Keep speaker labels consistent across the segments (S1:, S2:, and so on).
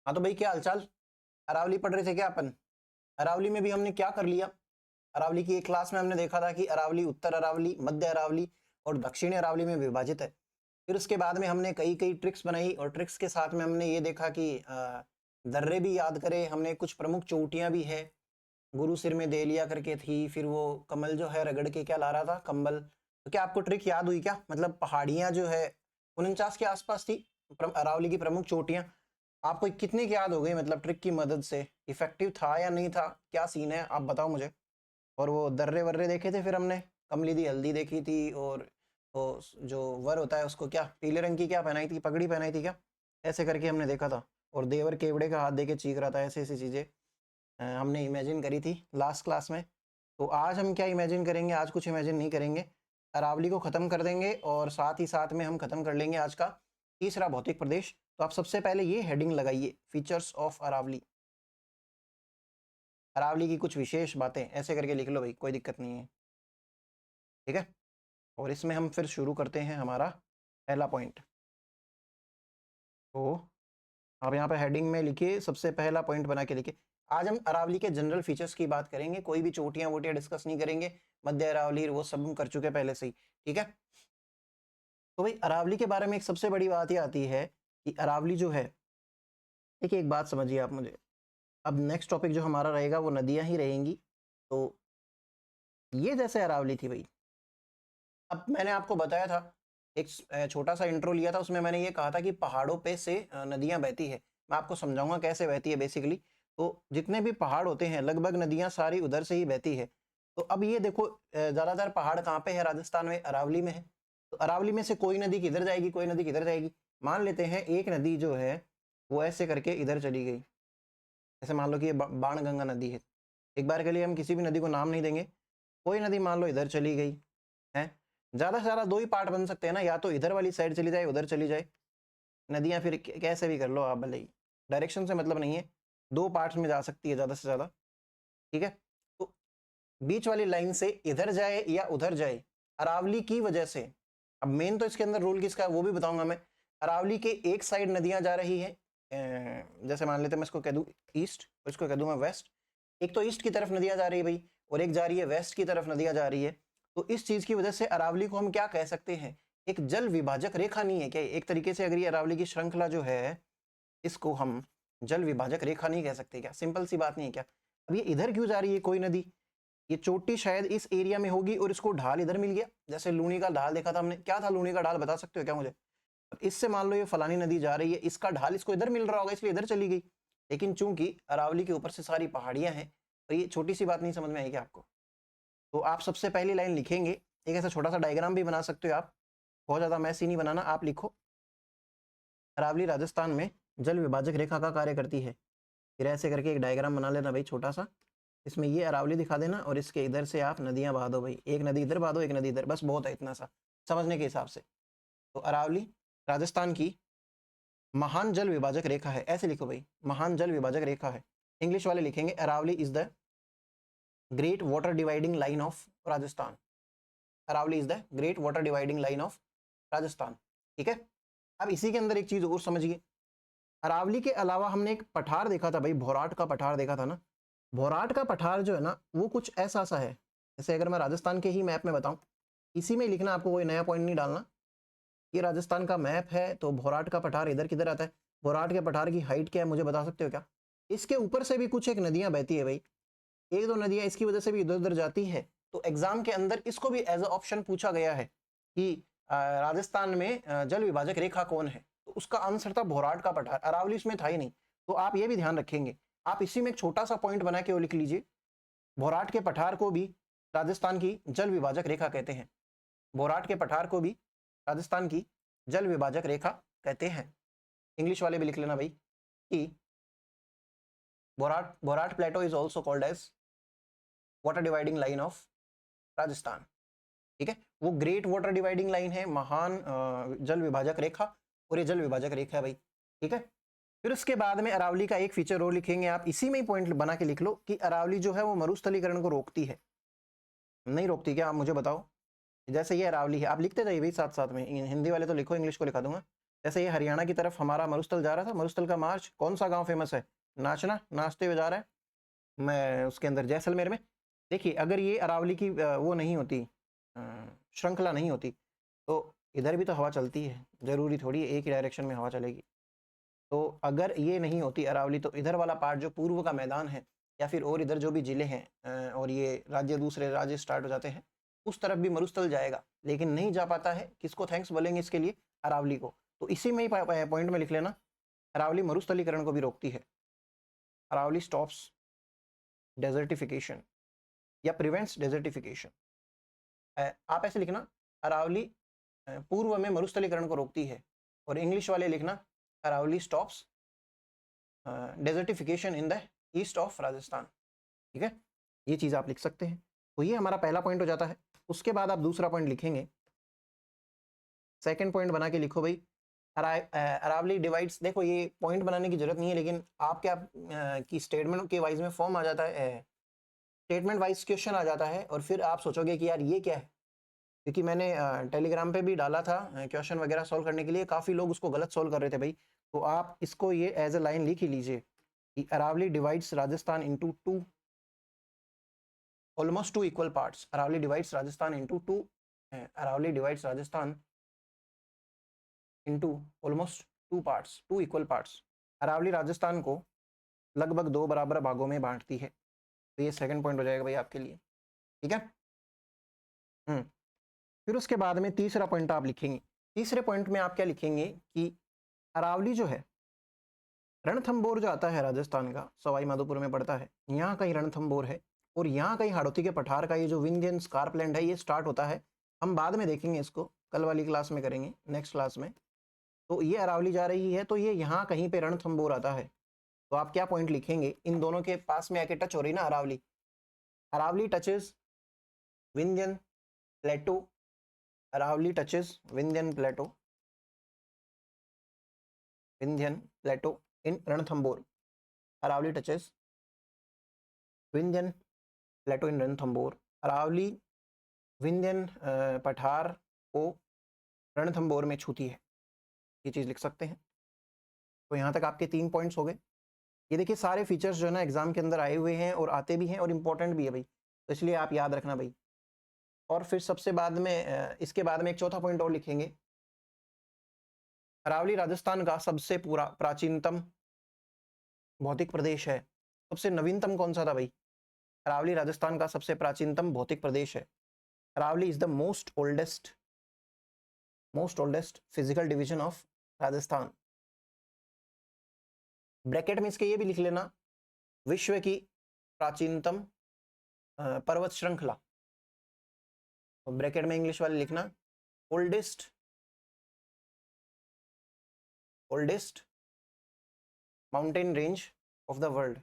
S1: हाँ तो भाई क्या हालचाल। अरावली पढ़ रहे थे क्या अपन। अरावली में भी हमने क्या कर लिया। अरावली की एक क्लास में हमने देखा था कि अरावली उत्तर अरावली, मध्य अरावली और दक्षिणी अरावली में विभाजित है। फिर उसके बाद में हमने कई कई ट्रिक्स बनाई और ट्रिक्स के साथ में हमने ये देखा कि दर्रे भी याद करे हमने, कुछ प्रमुख चोटियां भी है। गुरु सिर में दे लिया करके थी, फिर वो कमल जो है रगड़ के क्या ला रहा था, कंबल। तो क्या आपको ट्रिक याद हुई क्या? मतलब पहाड़ियां जो है 49 के आसपास थी, अरावली की प्रमुख चोटियां। आपको कितने की याद हो गई मतलब ट्रिक की मदद से? इफेक्टिव था या नहीं था, क्या सीन है आप बताओ मुझे। और वो दर्रे वर्रे देखे थे फिर हमने, कमली दी हल्दी देखी थी, और वो जो वर होता है उसको क्या पीले रंग की क्या पहनाई थी, पगड़ी पहनाई थी क्या, ऐसे करके हमने देखा था। और देवर केवड़े का हाथ देके चीख रहा था, ऐसी ऐसी चीजें हमने इमेजिन करी थी लास्ट क्लास में। तो आज हम क्या इमेजिन करेंगे? आज कुछ इमेजिन नहीं करेंगे, अरावली को खत्म कर देंगे और साथ ही साथ में हम खत्म कर लेंगे आज का तीसरा भौतिक प्रदेश। तो आप सबसे पहले ये हेडिंग लगाइए, फीचर्स ऑफ अरावली। अरावली की कुछ विशेष बातें ऐसे करके लिख लो भाई, कोई दिक्कत नहीं है, ठीक है। और इसमें हम फिर शुरू करते हैं हमारा पहला पॉइंट। तो आप यहाँ पे हेडिंग में लिखिए, सबसे पहला पॉइंट बना के लिखिए। आज हम अरावली के जनरल फीचर्स की बात करेंगे, कोई भी चोटियां वोटियां डिस्कस नहीं करेंगे। मध्य अरावली वो सब हम कर चुके पहले से ही, ठीक है। तो भाई अरावली के बारे में एक सबसे बड़ी बात ये आती है कि अरावली जो है, देखिए एक बात समझिए आप मुझे, अब नेक्स्ट टॉपिक जो हमारा रहेगा वो नदियां ही रहेंगी। तो ये जैसे अरावली थी भाई, अब मैंने आपको बताया था, एक छोटा सा इंट्रो लिया था, उसमें मैंने ये कहा था कि पहाड़ों पे से नदियां बहती है। मैं आपको समझाऊंगा कैसे बहती है बेसिकली। तो जितने भी पहाड़ होते हैं लगभग नदियां सारी उधर से ही बहती है। तो अब ये देखो, ज्यादातर पहाड़ कहाँ पे है राजस्थान में? अरावली में है। तो अरावली में से कोई नदी किधर जाएगी, कोई नदी किधर जाएगी? मान लेते हैं एक नदी जो है वो ऐसे करके इधर चली गई, जैसे मान लो कि ये बाणगंगा नदी है। एक बार के लिए हम किसी भी नदी को नाम नहीं देंगे, कोई नदी मान लो इधर चली गई है। ज्यादा से ज्यादा दो ही पार्ट बन सकते हैं ना, या तो इधर वाली साइड चली जाए, उधर चली जाए नदियां, फिर कैसे भी कर लो आप, भले ही डायरेक्शन से मतलब नहीं है, दो पार्ट्स में जा सकती है ज्यादा से ज्यादा, ठीक है। तो बीच वाली लाइन से इधर जाए या उधर जाए, अरावली की वजह से। अब मेन तो इसके अंदर रूल किसका है वो भी बताऊंगा मैं। अरावली के एक साइड नदियां जा रही है, जैसे मान लेते हैं मैं इसको कह दूं ईस्ट और इसको कह दूं मैं वेस्ट। एक तो ईस्ट की तरफ नदियां जा रही है भाई, और एक जा रही है वेस्ट की तरफ नदियां जा रही है। तो इस चीज की वजह से अरावली को हम क्या कह सकते हैं, एक जल विभाजक रेखा नहीं है क्या एक तरीके से? अगर ये अरावली की श्रृंखला जो है, इसको हम जल विभाजक रेखा नहीं कह सकते क्या? सिंपल सी बात नहीं है क्या? अब ये इधर क्यों जा रही है कोई नदी? ये चोटी शायद इस एरिया में होगी और इसको ढाल इधर मिल गया, जैसे लूनी का ढाल देखा था हमने, क्या था लूनी का ढाल बता सकते हो क्या मुझे? इससे मान लो ये फलानी नदी जा रही है, इसका ढाल इसको इधर मिल रहा होगा इसलिए इधर चली गई। लेकिन चूंकि अरावली के ऊपर से सारी पहाड़ियां हैं, तो ये छोटी सी बात नहीं समझ में आएगी आपको। तो आप सबसे पहली लाइन लिखेंगे, एक ऐसा छोटा सा डायग्राम भी बना सकते हो आप, बहुत ज्यादा मैसी नहीं बनाना। आप लिखो अरावली राजस्थान में जल विभाजक रेखा का कार्य करती है। फिर ऐसे करके एक डायग्राम बना लेना भाई छोटा सा, इसमें ये अरावली दिखा देना और इसके इधर से आप नदियां बहा दो भाई, एक नदी इधर बहा दो, एक नदी इधर, बस बहुत है इतना सा समझने के हिसाब से। तो अरावली राजस्थान की महान जल विभाजक रेखा है, ऐसे लिखो भाई, महान जल विभाजक रेखा है। इंग्लिश वाले लिखेंगे Aravalli is the great water dividing line of Rajasthan. Aravalli is the great water dividing line of Rajasthan, ठीक है। अब इसी के अंदर एक चीज और समझिए, अरावली के अलावा हमने एक पठार देखा था भाई, भोराट का पठार देखा था ना। भोराट का पठार जो है ना वो कुछ ऐसा सा है, जैसे अगर मैं राजस्थान के ही मैप में बताऊं, इसी में लिखना, आपको कोई नया पॉइंट नहीं डालना। ये राजस्थान का मैप है, तो भोराट का पठार इधर किधर आता है? भोराट के पठार की हाइट क्या है मुझे बता सकते हो क्या? इसके ऊपर से भी कुछ एक नदियां बहती है भाई, एक दो नदियां इसकी वजह से भी इधर उधर जाती है। तो एग्जाम के अंदर इसको भी एज अ ऑप्शन पूछा गया है कि राजस्थान में जल विभाजक रेखा कौन है, तो उसका आंसर था भोराट का पठार, अरावली इसमें था ही नहीं। तो आप ये भी ध्यान रखेंगे, आप इसी में एक छोटा सा पॉइंट बना के वो लिख लीजिए, भोराट के पठार को भी राजस्थान की जल विभाजक रेखा कहते हैं। भोराट के पठार को भी राजस्थान की जल विभाजक रेखा कहते हैं। इंग्लिश वाले भी लिख लेना भाई कि Bhorat Bhorat plateau is also called as water dividing line of Rajasthan, ठीक है। वो ग्रेट वाटर डिवाइडिंग लाइन है, महान जल विभाजक रेखा, और ये जल विभाजक रेखा है भाई, ठीक है। फिर उसके बाद में अरावली का एक फीचर और लिखेंगे, आप इसी में ही पॉइंट बना के लिख लो कि अरावली जो है वो मरुस्थलीकरण को रोकती है। नहीं रोकती क्या, आप मुझे बताओ। जैसे ये अरावली है, आप लिखते जाइए भाई साथ साथ में, हिंदी वाले तो लिखो, इंग्लिश को लिखा दूंगा। जैसे ये हरियाणा की तरफ हमारा मरुस्थल जा रहा था, मरुस्थल का मार्च, कौन सा गांव फेमस है? नाचना, नाचते हुए जा रहा है मैं उसके अंदर जैसलमेर में। देखिए अगर ये अरावली की वो नहीं होती, श्रृंखला नहीं होती, तो इधर भी तो हवा चलती है, जरूरी थोड़ी है एक ही डायरेक्शन में हवा चलेगी। तो अगर ये नहीं होती अरावली, तो इधर वाला पार्ट जो पूर्व का मैदान है, या फिर और इधर जो भी जिले हैं और ये राज्य, दूसरे राज्य स्टार्ट हो जाते हैं, उस तरफ भी मरुस्थल जाएगा, लेकिन नहीं जा पाता है। किसको थैंक्स बोलेंगे इसके लिए? अरावली को। तो इसी में ही पॉइंट में लिख लेना, अरावली मरुस्थलीकरण को भी रोकती है। अरावली स्टॉप्स डेजर्टिफिकेशन या प्रिवेंट्स डेजर्टिफिकेशन। आप ऐसे लिखना, अरावली पूर्व में मरुस्थलीकरण को रोकती है, और इंग्लिश वाले लिखना Aravalli stops desertification in the east of Rajasthan. ठीक है, ये चीज़ आप लिख सकते हैं। तो ये हमारा पहला पॉइंट हो जाता है। उसके बाद आप दूसरा पॉइंट लिखेंगे, सेकंड पॉइंट बना के लिखो भाई, अरावली डिवाइड्स। देखो ये पॉइंट बनाने की जरूरत नहीं है, लेकिन आप क्या की स्टेटमेंट के वाइज में फॉर्म आ जाता है, स्टेटमेंट वाइज क्वेश्चन आ जाता है, और फिर आप सोचोगे कि यार ये क्या है, क्योंकि मैंने टेलीग्राम पे भी डाला था क्वेश्चन वगैरह सॉल्व करने के लिए, काफ़ी लोग उसको गलत सॉल्व कर रहे थे भाई। तो आप इसको ये एज ए लाइन लिख ही लीजिए कि Aravalli divides Rajasthan into two, almost two equal parts. Aravalli divides Rajasthan into two, Aravalli divides Rajasthan into almost two parts, two equal parts. Aravalli Rajasthan को लगभग 2 बराबर भागों में बांटती है। तो ये सेकंड पॉइंट हो जाएगा भाई आपके लिए। ठीक है। फिर उसके बाद में तीसरा पॉइंट आप लिखेंगे। तीसरे पॉइंट में आप क्या लिखेंगे कि अरावली जो है, रणथंबोर जो आता है राजस्थान का, सवाई माधोपुर में पड़ता है, यहाँ का ही रणथंबोर है, और यहाँ का ही हाड़ौती के पठार का ये जो विंध्यन स्कार्पलैंड है, ये स्टार्ट होता है। हम बाद में देखेंगे इसको, कल वाली क्लास में करेंगे, नेक्स्ट क्लास में। तो ये अरावली जा रही है, तो ये यहाँ कहीं पे रणथंबोर आता है। तो आप क्या पॉइंट लिखेंगे, इन दोनों के पास में आके टच हो रही ना अरावली, अरावली टचेस विंध्यन प्लेटो, अरावली टचेस विंध्यन प्लेटो, विंध्यन प्लेटो इन रणथंबोर। अरावली टचेस विंध्यन प्लेटो इन रणथंबोर। अरावली विंध्यन पठार को रणथंबोर में छूती है। ये चीज़ लिख सकते हैं। तो यहाँ तक आपके 3 पॉइंट्स हो गए। ये देखिए सारे फीचर्स जो है ना एग्जाम के अंदर आए हुए हैं, और आते भी हैं, और इम्पोर्टेंट भी है भाई, तो इसलिए आप याद रखना भाई। और फिर सबसे बाद में इसके बाद में एक चौथा पॉइंट और लिखेंगे, अरावली राजस्थान का सबसे पूरा प्राचीनतम भौतिक प्रदेश है। सबसे नवीनतम कौन सा था भाई? अरावली राजस्थान का सबसे प्राचीनतम भौतिक प्रदेश है। Aravalli is the most oldest physical division of Rajasthan. Bracket में इसके ये भी लिख लेना, विश्व की प्राचीनतम पर्वत श्रृंखला। तो ब्रैकेट में इंग्लिश वाले लिखना, oldest mountain range of the world,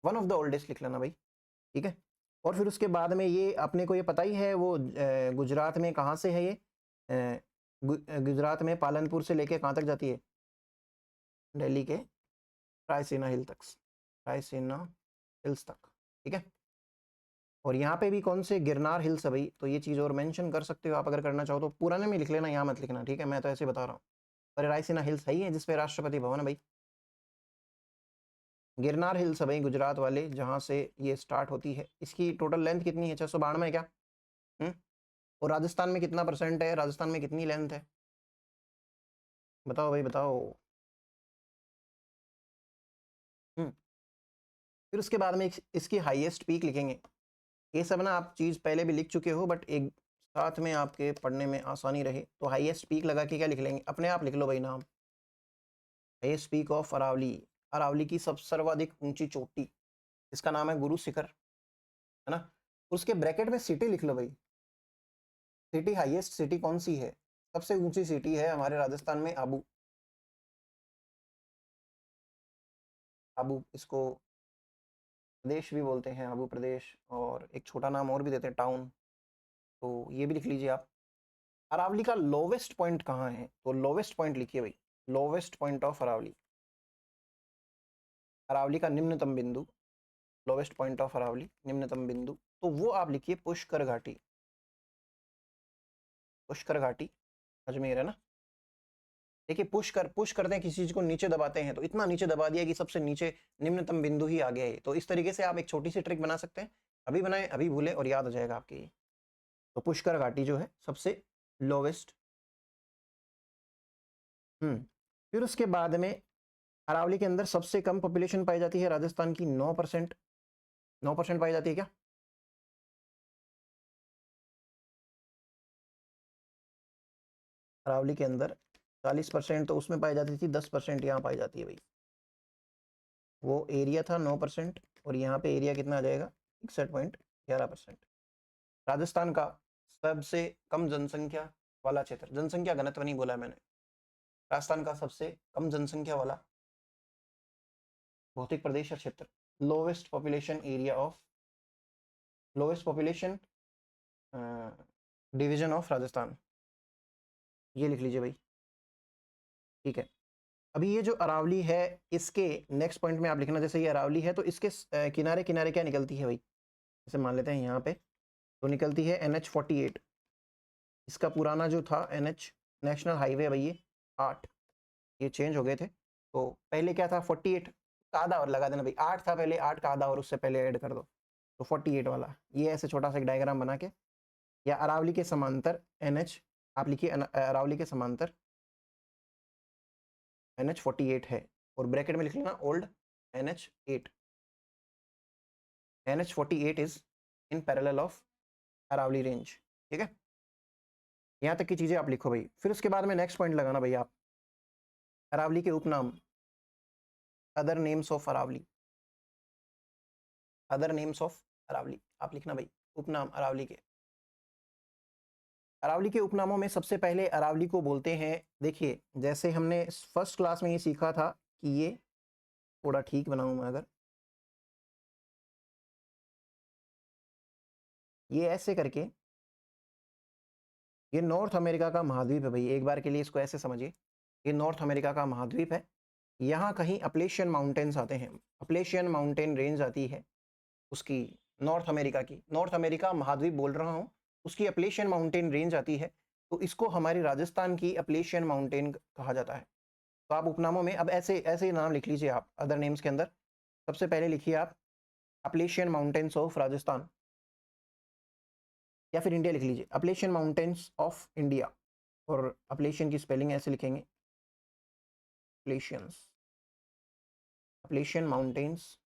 S1: one of the oldest लिख लेना भाई। ठीक है। और फिर उसके बाद में ये अपने को ये पता ही है, वो गुजरात में कहाँ से है ये, गुजरात में पालनपुर से लेके कहाँ तक जाती है? दिल्ली के रायसीना हिल तक, रायसीना हिल्स तक। ठीक है। और यहाँ पे भी कौन से गिरनार हिल्स है भाई, तो ये चीज़ और मेंशन कर सकते हो आप अगर करना चाहो तो, पुराने में लिख लेना, यहाँ मत लिखना। ठीक है, मैं तो ऐसे बता रहा हूँ। पर रायसीना हिल्स है ही है जिसपे राष्ट्रपति भवन है भाई। गिरनार हिल्स है भाई गुजरात वाले, जहाँ से ये स्टार्ट होती है। इसकी टोटल लेंथ कितनी है? 692 है क्या? और राजस्थान में कितना परसेंट है? राजस्थान में कितनी लेंथ है? बताओ भाई बताओ। फिर उसके बाद में इसकी हाईएस्ट पीक लिखेंगे। ये सब ना आप चीज़ पहले भी लिख चुके हो, बट एक साथ में आपके पढ़ने में आसानी रहे तो हाईएस्ट पीक लगा के क्या लिख लेंगे, अपने आप लिख लो भाई नाम, highest peak of Aravalli. Aravalli की सब सर्वाधिक ऊंची चोटी, इसका नाम है गुरु शिखर, है ना। उसके ब्रैकेट में सिटी लिख लो भाई, सिटी, हाईएस्ट सिटी कौन सी है? सबसे ऊंची सिटी है हमारे राजस्थान में आबू। आबू, इसको प्रदेश भी बोलते हैं, आबू प्रदेश, और एक छोटा नाम और भी देते हैं, टाउन। तो ये भी लिख लीजिए आप। अरावली का लोवेस्ट पॉइंट कहाँ है? तो लोवेस्ट पॉइंट लिखिए भाई, lowest point of Aravalli. Aravalli का निम्नतम बिंदु, लोवेस्ट पॉइंट ऑफ अरावली, निम्नतम बिंदु, तो वो आप लिखिए पुष्कर घाटी। पुष्कर घाटी अजमेर है ना। देखिए पुश करते हैं किसी चीज को, नीचे दबाते हैं तो इतना नीचे दबा दिया कि सबसे नीचे निम्नतम बिंदु ही आ गया है। तो इस तरीके से आप एक छोटी सी ट्रिक बना सकते हैं, अभी बनाए अभी भूले और याद हो जाएगा आपके ये। तो पुष्कर घाटी जो है सबसे लोवेस्ट। फिर उसके बाद में अरावली के अंदर सबसे कम पॉपुलेशन पाई जाती है राजस्थान की 9%। 9% पाई जाती है क्या? अरावली के अंदर 40% तो उसमें पाई जाती थी, 10% यहाँ पाई जाती है भाई। वो एरिया था 9% और यहाँ पे एरिया कितना आ जाएगा 61.11%। राजस्थान का सबसे कम जनसंख्या वाला क्षेत्र, जनसंख्या घनत्व नहीं बोला मैंने, राजस्थान का सबसे कम जनसंख्या वाला भौतिक प्रदेश या क्षेत्र, lowest population area of, lowest population division of Rajasthan, ये लिख लीजिए भाई। ठीक है, अभी ये जो अरावली है इसके नेक्स्ट पॉइंट में आप लिखना, जैसे ये अरावली है तो इसके किनारे किनारे क्या निकलती है भाई, जैसे मान लेते हैं यहाँ पे तो निकलती है NH48। इसका पुराना जो था NH नेशनल हाईवे भाई ये 8, ये चेंज हो गए थे। तो पहले क्या था 48 का आधा और लगा देना भाई, 8 था पहले, 8 का आधा और उससे पहले ऐड कर दो तो 48 वाला। ये ऐसे छोटा सा एक डायग्राम बना के, या अरावली के समांतर NH आप लिखिए, अरावली के समांतर NH48 है और ब्रैकेट में लिख लेना old NH8। NH48 is in parallel of Aravalli range. ठीक है, यहाँ तक की चीजें आप लिखो भाई। फिर उसके बाद में नेक्स्ट पॉइंट लगाना भाई आप, अरावली के उपनाम, other names of Aravalli, other names of Aravalli आप लिखना भाई, उपनाम अरावली के। अरावली के उपनामों में सबसे पहले अरावली को बोलते हैं, देखिए जैसे हमने फर्स्ट क्लास में ये सीखा था कि ये थोड़ा ठीक बनाऊं मैं, अगर ये ऐसे करके, ये नॉर्थ अमेरिका का महाद्वीप है भाई, एक बार के लिए इसको ऐसे समझिए, ये नॉर्थ अमेरिका का महाद्वीप है। यहाँ कहीं अपलेशियन माउंटेन्स आते हैं, अपलेशियन माउंटेन रेंज आती है उसकी, नॉर्थ अमेरिका की, नॉर्थ अमेरिका महाद्वीप बोल रहा हूँ, उसकी अपलेशियन माउंटेन रेंज आती है, तो इसको हमारी राजस्थान की अपलेशियन माउंटेन कहा जाता है। तो आप उपनामों में अब ऐसे ऐसे नाम लिख लीजिए आप अदर नेम्स के अंदर। सबसे पहले लिखिए आप अपलेशियन माउंटेन्स ऑफ राजस्थान, या फिर इंडिया लिख लीजिए, अपलेशियन माउंटेन्स ऑफ इंडिया, और अपलेशियन की स्पेलिंग ऐसे लिखेंगे, Appalachians, Appalachian mountains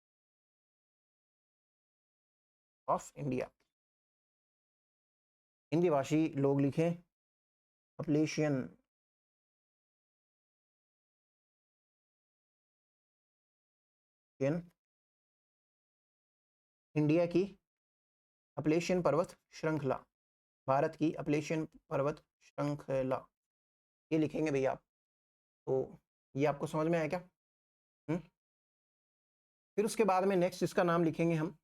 S1: of India. Hindi भाषी लोग लिखें अपलेशियन, इंडिया की अपलेशियन पर्वत श्रृंखला, भारत की अपलेशियन पर्वत श्रृंखला, ये लिखेंगे भैया आप। तो ये आपको समझ में आया क्या? फिर उसके बाद में नेक्स्ट इसका नाम लिखेंगे हम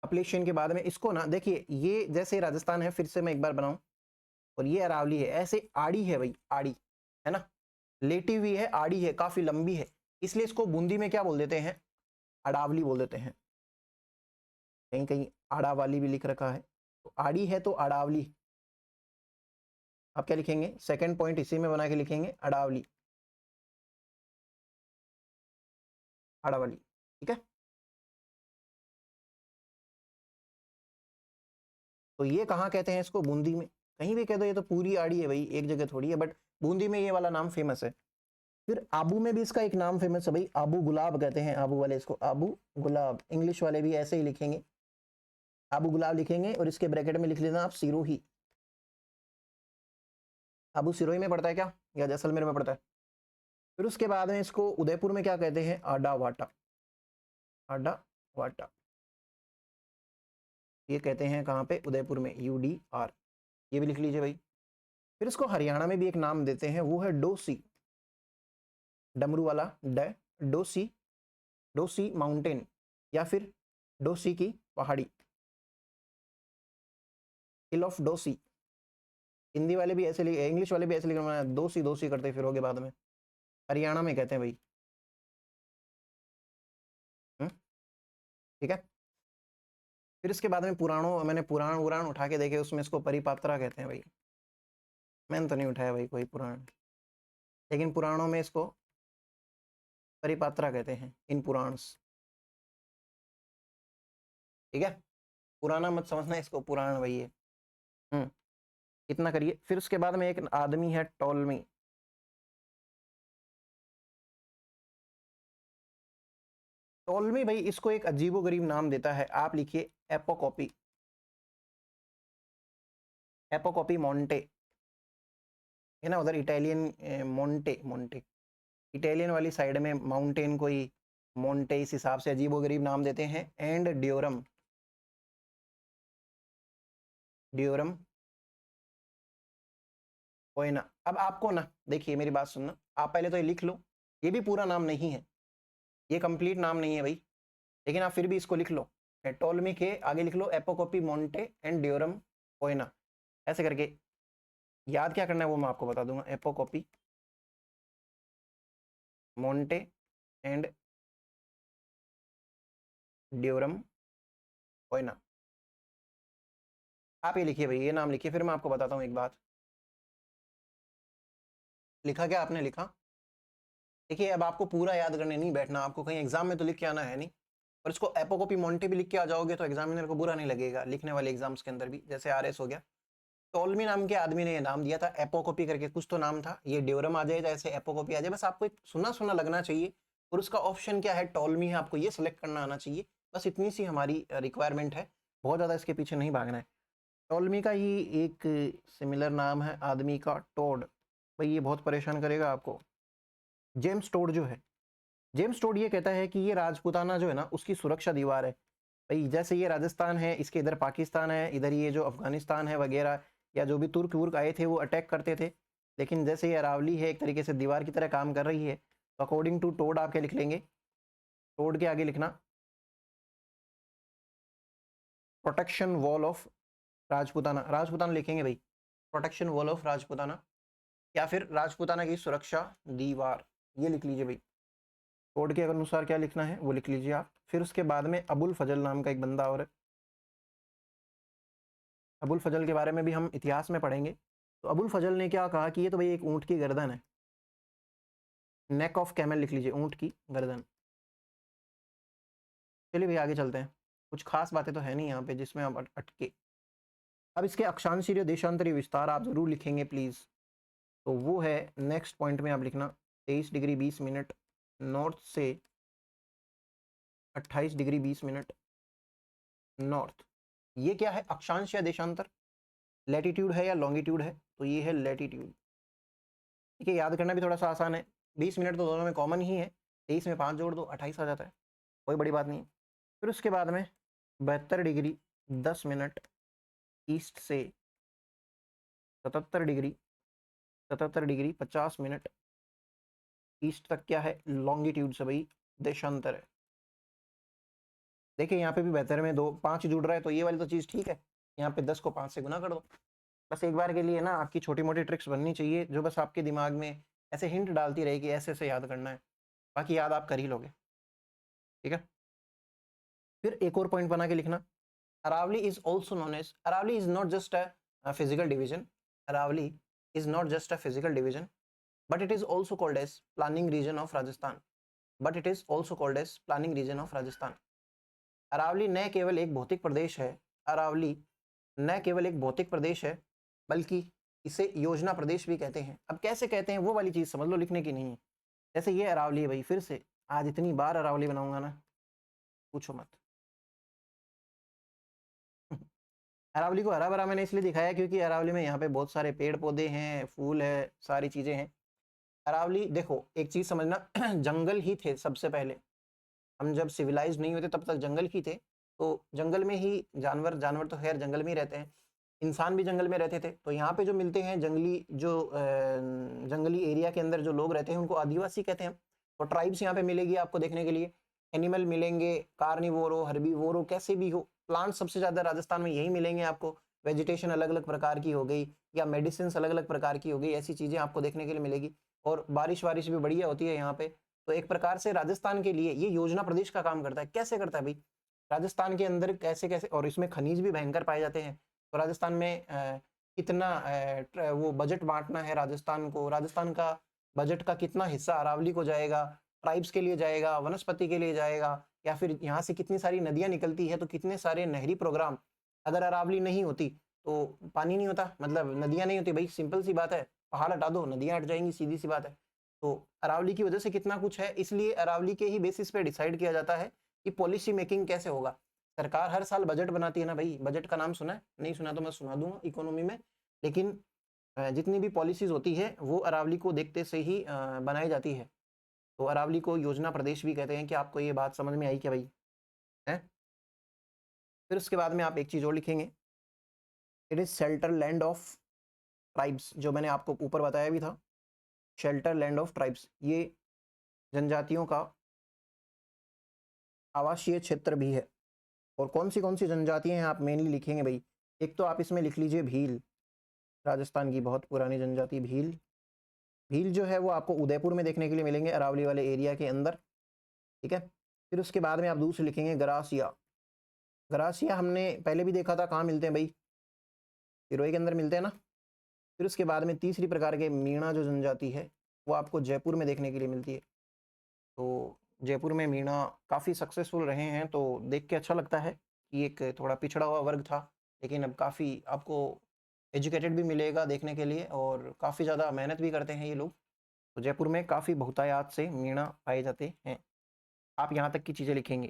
S1: अपलेशियन के बाद में, इसको ना देखिए, ये जैसे राजस्थान है, फिर से मैं एक बार बनाऊं, और ये अरावली है, ऐसे आड़ी है भाई, आड़ी है ना, लेटी हुई है, आड़ी है, काफी लंबी है, इसलिए इसको बूंदी में क्या बोल देते हैं, अडावली बोल देते हैं। कहीं कहीं आड़ावाली भी लिख रखा है, तो आड़ी है तो अडावली। आप क्या लिखेंगे, सेकंड पॉइंट इसी में बना के लिखेंगे अडावली, अडावली। ठीक है, तो ये कहाँ कहते हैं इसको, बूंदी में, कहीं भी कह दो, ये तो पूरी आड़ी है भाई, एक जगह थोड़ी है, बट बूंदी में ये वाला नाम फेमस है। फिर आबू में भी इसका एक नाम फेमस है भाई, आबू गुलाब कहते हैं, आबू वाले इसको आबू गुलाब, इंग्लिश वाले भी ऐसे ही लिखेंगे, आबू गुलाब लिखेंगे, और इसके ब्रैकेट में लिख लेना आप सिरोही। आबू सिरोही में पड़ता है क्या, या जैसलमेर में पड़ता है? फिर उसके बाद में इसको उदयपुर में क्या कहते हैं, आडा वाटा, आडा वाटा, ये कहते हैं कहाँ पे, उदयपुर में, UDR, ये भी लिख लीजिए भाई। फिर इसको हरियाणा में भी एक नाम देते हैं, वो है डोसी, डमरू वाला डोसी, डोसी माउंटेन, या फिर डोसी की पहाड़ी, हिल ऑफ डोसी। हिंदी वाले भी ऐसे लिखे, इंग्लिश वाले भी ऐसे लिखे, दोसी दोसी करते फिरोगे बाद में, हरियाणा में कहते हैं भाई। ठीक है, फिर इसके बाद में पुराणों, मैंने पुराण उठा के देखे, उसमें इसको परिपात्रा कहते हैं भाई, मैंने तो नहीं उठाया भाई कोई पुराण। लेकिन पुराणों में इसको परिपात्रा कहते हैं, इन पुराण्स। ठीक है, पुराना मत समझना इसको, पुराण वही है। इतना करिए। फिर उसके बाद में एक आदमी है टॉलमी। टॉलमी भाई, इसको एक अजीबोगरीब नाम देता है, आप लिखिए एपोकॉपी। एपोकॉपी मोंटे है ना, उधर इटालियन मोंटे, मोंटे इटालियन वाली साइड में माउंटेन को ही मोंटे इस हिसाब से अजीबोगरीब नाम देते हैं। एंड ड्योरम, ड्योरम पोएना। अब आपको ना देखिए मेरी बात सुनना, आप पहले तो ये लिख लो, ये भी पूरा नाम नहीं है, ये कंप्लीट नाम नहीं है भाई, लेकिन आप फिर भी इसको लिख लो। टोलमी के आगे लिख लो एपोकॉपी मोंटे एंड ड्योरम पोएना, ऐसे करके। याद क्या करना है वो मैं आपको बता दूंगा। एपोकॉपी मोंटे एंड ड्योरम पोएना, आप ये लिखिए भाई, ये नाम लिखिए। फिर मैं आपको बताता हूँ एक बात। लिखा क्या आपने? लिखा, देखिए अब आपको पूरा याद करने नहीं बैठना, आपको कहीं एग्जाम में तो लिख के आना है नहीं, और इसको एपोकॉपी मोंटे भी लिख के आ जाओगे तो एग्जामिनर को बुरा नहीं लगेगा, लिखने वाले एग्जाम्स के अंदर भी, जैसे आरएस हो गया। टोलमी नाम के आदमी ने ये नाम दिया था, एपोकॉपी करके कुछ तो नाम था, ये ड्योरम आ जाए जैसे एपोकॉपी आ जाए, बस आपको एक सुना सुना लगना चाहिए, और उसका ऑप्शन क्या है? टोलमी है, आपको ये सिलेक्ट करना आना चाहिए, बस इतनी सी हमारी रिक्वायरमेंट है, बहुत ज़्यादा इसके पीछे नहीं भागना है। टोलमी का ही एक सिमिलर नाम है आदमी का, टोड। भाई ये बहुत परेशान करेगा आपको। जेम्स टोड जो है, जेम्स टोड ये कहता है कि ये राजपूताना जो है ना, उसकी सुरक्षा दीवार है। भाई जैसे ये राजस्थान है, इसके इधर पाकिस्तान है, इधर ये जो अफगानिस्तान है वगैरह, या जो भी तुर्क वुर्क आए थे वो अटैक करते थे, लेकिन जैसे ये अरावली है एक तरीके से दीवार की तरह काम कर रही है, तो अकॉर्डिंग टू टोड आप क्या लिख लेंगे? टोड के आगे लिखना protection wall of Rajputana, Rajputana लिखेंगे भाई, प्रोटेक्शन वॉल ऑफ राजपूताना, या फिर राजपूताना की सुरक्षा दीवार, ये लिख लीजिए भाई। कोड के अनुसार क्या लिखना है वो लिख लीजिए आप। फिर उसके बाद में अबुल फजल नाम का एक बंदा और है, अबुल फजल के बारे में भी हम इतिहास में पढ़ेंगे। तो अबुल फजल ने क्या कहा कि ये तो भाई एक ऊंट की गर्दन है, नेक ऑफ कैमल लिख लीजिए, ऊंट की गर्दन। चलिए भाई आगे चलते हैं, कुछ खास बातें तो है नहीं यहाँ पे जिसमें आप अटके। अब इसके अक्षांशीय देशांतरी विस्तार आप जरूर लिखेंगे प्लीज़, तो वो है नेक्स्ट पॉइंट में आप लिखना 23 डिग्री 20 मिनट नॉर्थ से 28 डिग्री 20 मिनट नॉर्थ। ये क्या है? अक्षांश या देशांतर, लैटिट्यूड है या लॉन्गिट्यूड है? तो ये है लैटिट्यूड। ठीक है, याद करना भी थोड़ा सा आसान है, 20 मिनट तो दोनों में कॉमन ही है, 23 में 5 जोड़ दो 28 आ जाता है, कोई बड़ी बात नहीं। फिर उसके बाद में 72 डिग्री 10 मिनट ईस्ट से 77 डिग्री 50 मिनट ईस्ट तक क्या है? लॉन्गिट्यूड से भाई देशांतर है। देखिए यहाँ पे भी बेहतर में 2 5 जुड़ रहा है, तो ये वाली तो चीज़ ठीक है, यहाँ पे 10 को 5 से गुना कर दो। बस एक बार के लिए ना आपकी छोटी मोटी ट्रिक्स बननी चाहिए, जो बस आपके दिमाग में ऐसे हिंट डालती रहेगी, ऐसे ऐसे याद करना है, बाकी याद आप कर ही लोगे। ठीक है, फिर एक और पॉइंट बना के लिखना, Aravalli is also known as, Aravalli is not just a physical division, Aravalli is not just a physical division, but it is also called as planning region of Rajasthan, but it is also called as planning region of Rajasthan. Aravalli न केवल एक भौतिक प्रदेश है, अरावली न केवल एक भौतिक प्रदेश है, बल्कि इसे योजना प्रदेश भी कहते हैं। अब कैसे कहते हैं वो वाली चीज़ समझ लो, लिखने की नहीं है। जैसे ये अरावली है भाई, फिर से आज इतनी बार अरावली बनाऊंगा ना, पूछो मत। अरावली को हरा भरा मैंने इसलिए दिखाया क्योंकि अरावली में यहाँ पे बहुत सारे पेड़ पौधे हैं, फूल है, सारी चीज़ें हैं। अरावली देखो एक चीज़ समझना, जंगल ही थे सबसे पहले, हम जब सिविलाइज नहीं होते तब तक जंगल ही थे, तो जंगल में ही जानवर, जानवर तो खैर जंगल में ही रहते हैं, इंसान भी जंगल में रहते थे। तो यहाँ पे जो मिलते हैं जंगली, जो जंगली एरिया के अंदर जो लोग रहते हैं उनको आदिवासी कहते हैं। तो ट्राइब्स यहाँ पे मिलेगी आपको देखने के लिए, एनिमल मिलेंगे, कार्निवोर हो, हर्बीवोर हो, कैसे भी हो, प्लांट सबसे ज़्यादा राजस्थान में यही मिलेंगे आपको। वेजिटेशन अलग अलग प्रकार की हो गई, या मेडिसिन अलग अलग प्रकार की हो गई, ऐसी चीज़ें आपको देखने के लिए मिलेगी। और बारिश वारिश भी बढ़िया होती है यहाँ पे। तो एक प्रकार से राजस्थान के लिए ये योजना प्रदेश का काम करता है। कैसे करता है भाई? राजस्थान के अंदर कैसे कैसे, और इसमें खनिज भी भयंकर पाए जाते हैं। तो राजस्थान में कितना वो बजट बांटना है राजस्थान को, राजस्थान का बजट का कितना हिस्सा अरावली को जाएगा, ट्राइब्स के लिए जाएगा, वनस्पति के लिए जाएगा, या फिर यहाँ से कितनी सारी नदियाँ निकलती है, तो कितने सारे नहरी प्रोग्राम। अगर अरावली नहीं होती तो पानी नहीं होता, मतलब नदियाँ नहीं होती भाई, सिंपल सी बात है, पहाड़ हटा दो नदियाँ हट जाएंगी, सीधी सी बात है। तो अरावली की वजह से कितना कुछ है, इसलिए अरावली के ही बेसिस पे डिसाइड किया जाता है कि पॉलिसी मेकिंग कैसे होगा। सरकार हर साल बजट बनाती है ना भाई, बजट का नाम सुना है, नहीं सुना तो मैं सुना दूंगा इकोनॉमी में। लेकिन जितनी भी पॉलिसीज होती है वो अरावली को देखते से ही बनाई जाती है। तो अरावली को योजना प्रदेश भी कहते हैं। कि आपको ये बात समझ में आई क्या भाई? है। फिर उसके बाद में आप एक चीज और लिखेंगे, it is shelter land of tribes, जो मैंने आपको ऊपर बताया भी था, शेल्टर लैंड ऑफ ट्राइब्स, ये जनजातियों का आवासीय क्षेत्र भी है। और कौन सी जनजातियां हैं आप मेनली लिखेंगे भाई? एक तो आप इसमें लिख लीजिए भील, राजस्थान की बहुत पुरानी जनजाति भील। भील जो है वो आपको उदयपुर में देखने के लिए मिलेंगे, अरावली वाले एरिया के अंदर, ठीक है। फिर उसके बाद में आप दूसरे लिखेंगे गरासिया। गरासिया हमने पहले भी देखा था, कहाँ मिलते हैं भाई? सिरोही के अंदर मिलते हैं ना। फिर उसके बाद में तीसरी प्रकार के मीणा जो जनजाति है वो आपको जयपुर में देखने के लिए मिलती है। तो जयपुर में मीणा काफ़ी सक्सेसफुल रहे हैं, तो देख के अच्छा लगता है कि एक थोड़ा पिछड़ा हुआ वर्ग था, लेकिन अब काफ़ी आपको एजुकेटेड भी मिलेगा देखने के लिए, और काफ़ी ज़्यादा मेहनत भी करते हैं ये लोग। तो जयपुर में काफ़ी बहुतायात से मीणा पाए जाते हैं। आप यहाँ तक की चीज़ें लिखेंगे।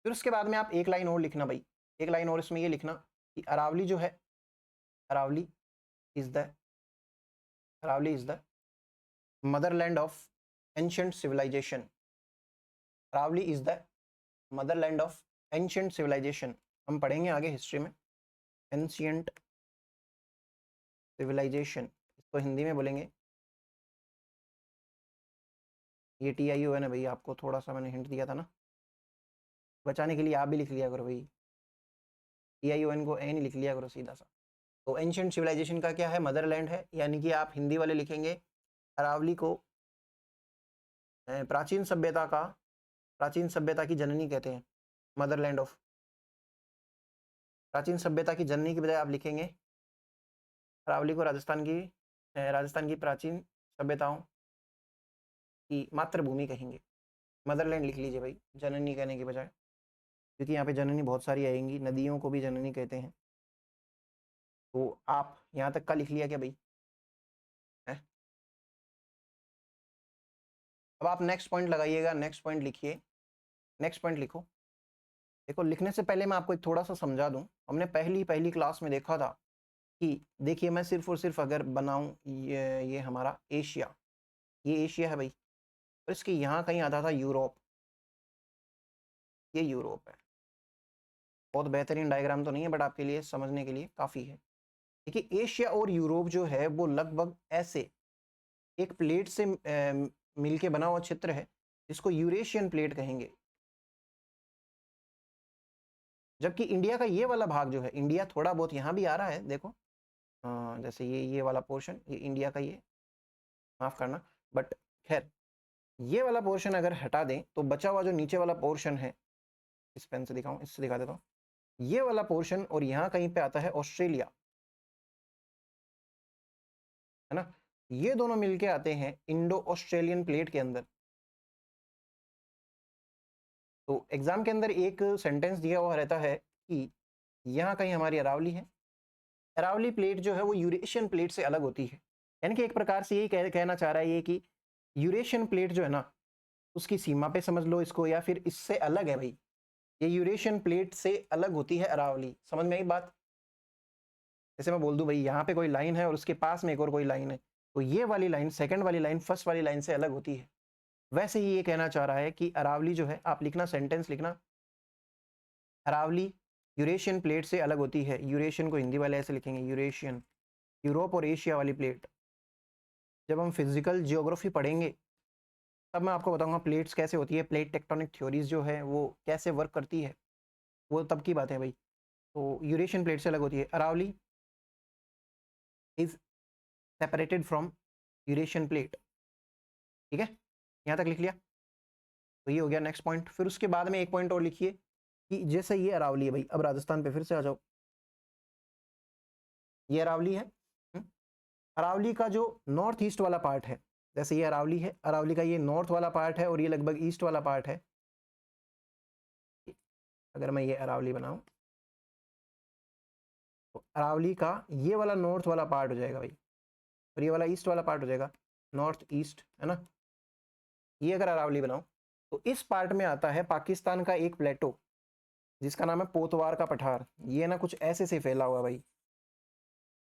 S1: फिर उसके बाद में आप एक लाइन और लिखना भाई, एक लाइन और इसमें ये लिखना कि अरावली जो है, Aravalli is the Aravalli is the motherland of ancient civilization. Aravalli is the motherland of ancient civilization. हम पढ़ेंगे आगे हिस्ट्री में। एंशिएंट सिविलाइजेशन, इसको हिंदी में बोलेंगे, ये TIO है ना भाई, आपको थोड़ा सा मैंने हिंट दिया था ना, बचाने के लिए आप भी लिख लिया करो भाई, TION को एन लिख लिया करो सीधा सा। तो एंशिएंट सिविलाइजेशन का क्या है? मदरलैंड है, यानी कि आप हिंदी वाले लिखेंगे अरावली को प्राचीन सभ्यता की जननी कहते हैं, मदरलैंड ऑफ। प्राचीन सभ्यता की जननी की बजाय आप लिखेंगे अरावली को राजस्थान की प्राचीन सभ्यताओं की मातृभूमि कहेंगे। मदरलैंड लिख लीजिए भाई, जननी कहने की बजाय, क्योंकि यहाँ पे जननी बहुत सारी आएंगी, नदियों को भी जननी कहते हैं। तो आप यहाँ तक का लिख लिया क्या भाई? है? अब आप नेक्स्ट पॉइंट लगाइएगा, नेक्स्ट पॉइंट लिखिए, नेक्स्ट पॉइंट लिखो। देखो, लिखने से पहले मैं आपको एक थोड़ा सा समझा दूं। हमने पहली क्लास में देखा था कि देखिए, मैं सिर्फ और सिर्फ अगर बनाऊं ये हमारा एशिया, ये एशिया है भाई, और इसके यहाँ कहीं आता था यूरोप, ये यूरोप है। बहुत बेहतरीन डायग्राम तो नहीं है, बट आपके लिए समझने के लिए काफ़ी है। देखिए, एशिया और यूरोप जो है वो लगभग ऐसे एक प्लेट से मिलके बना हुआ क्षेत्र है, जिसको यूरेशियन प्लेट कहेंगे। जबकि इंडिया का ये वाला भाग जो है, इंडिया थोड़ा बहुत यहाँ भी आ रहा है, देखो जैसे ये वाला पोर्शन, ये इंडिया का, ये माफ करना, बट खैर ये वाला पोर्शन अगर हटा दें तो बचा हुआ जो नीचे वाला पोर्शन है, इस पेन से दिखाऊं, इससे दिखा देता हूँ, ये वाला पोर्शन, और यहाँ कहीं पे आता है ऑस्ट्रेलिया, है ना। ये दोनों मिलके आते हैं इंडो ऑस्ट्रेलियन प्लेट के अंदर। तो एग्जाम के अंदर एक सेंटेंस दिया हुआ रहता है कि यहाँ कहीं हमारी अरावली है, अरावली प्लेट जो है वो यूरेशियन प्लेट से अलग होती है। यानी कि एक प्रकार से यही कहना चाह रहा है ये कि यूरेशियन प्लेट जो है ना, उसकी सीमा पे समझ लो इसको, या फिर इससे अलग है भाई, ये यूरेशियन प्लेट से अलग होती है अरावली। समझ में आई बात? जैसे मैं बोल दूं भाई, यहाँ पे कोई लाइन है और उसके पास में एक और कोई लाइन है, तो ये वाली लाइन सेकंड वाली लाइन फर्स्ट वाली लाइन से अलग होती है। वैसे ही ये कहना चाह रहा है कि अरावली जो है, आप लिखना, सेंटेंस लिखना, अरावली यूरेशियन प्लेट से अलग होती है। यूरेशियन को हिंदी वाले ऐसे लिखेंगे, यूरेशियन, यूरोप और एशिया वाली प्लेट। जब हम फिजिकल जियोग्राफी पढ़ेंगे तब मैं आपको बताऊंगा प्लेट्स कैसे होती है, प्लेट टेक्टोनिक थ्योरीज जो है वो कैसे वर्क करती है, वो तब की बात है भाई। तो यूरेशियन प्लेट से अलग होती है। Aravalli is separated from Eurasian plate, ठीक है, यहाँ तक लिख लिया। तो ये हो गया नेक्स्ट पॉइंट। फिर उसके बाद में एक पॉइंट और लिखिए कि जैसे ये अरावली है भाई, अब राजस्थान पे फिर से आ जाओ, ये अरावली है, अरावली का जो नॉर्थ ईस्ट वाला पार्ट है, जैसे ये अरावली है, अरावली का ये नॉर्थ वाला पार्ट है और ये लगभग ईस्ट वाला पार्ट है। अगर मैं ये अरावली बनाऊं तो अरावली का ये वाला नॉर्थ वाला पार्ट हो जाएगा भाई, और ये वाला ईस्ट वाला पार्ट हो जाएगा, नॉर्थ ईस्ट है ना। ये अगर अरावली बनाऊं तो इस पार्ट में आता है पाकिस्तान का एक प्लेटो जिसका नाम है पोतवार का पठार। ये ना कुछ ऐसे से फैला हुआ भाई,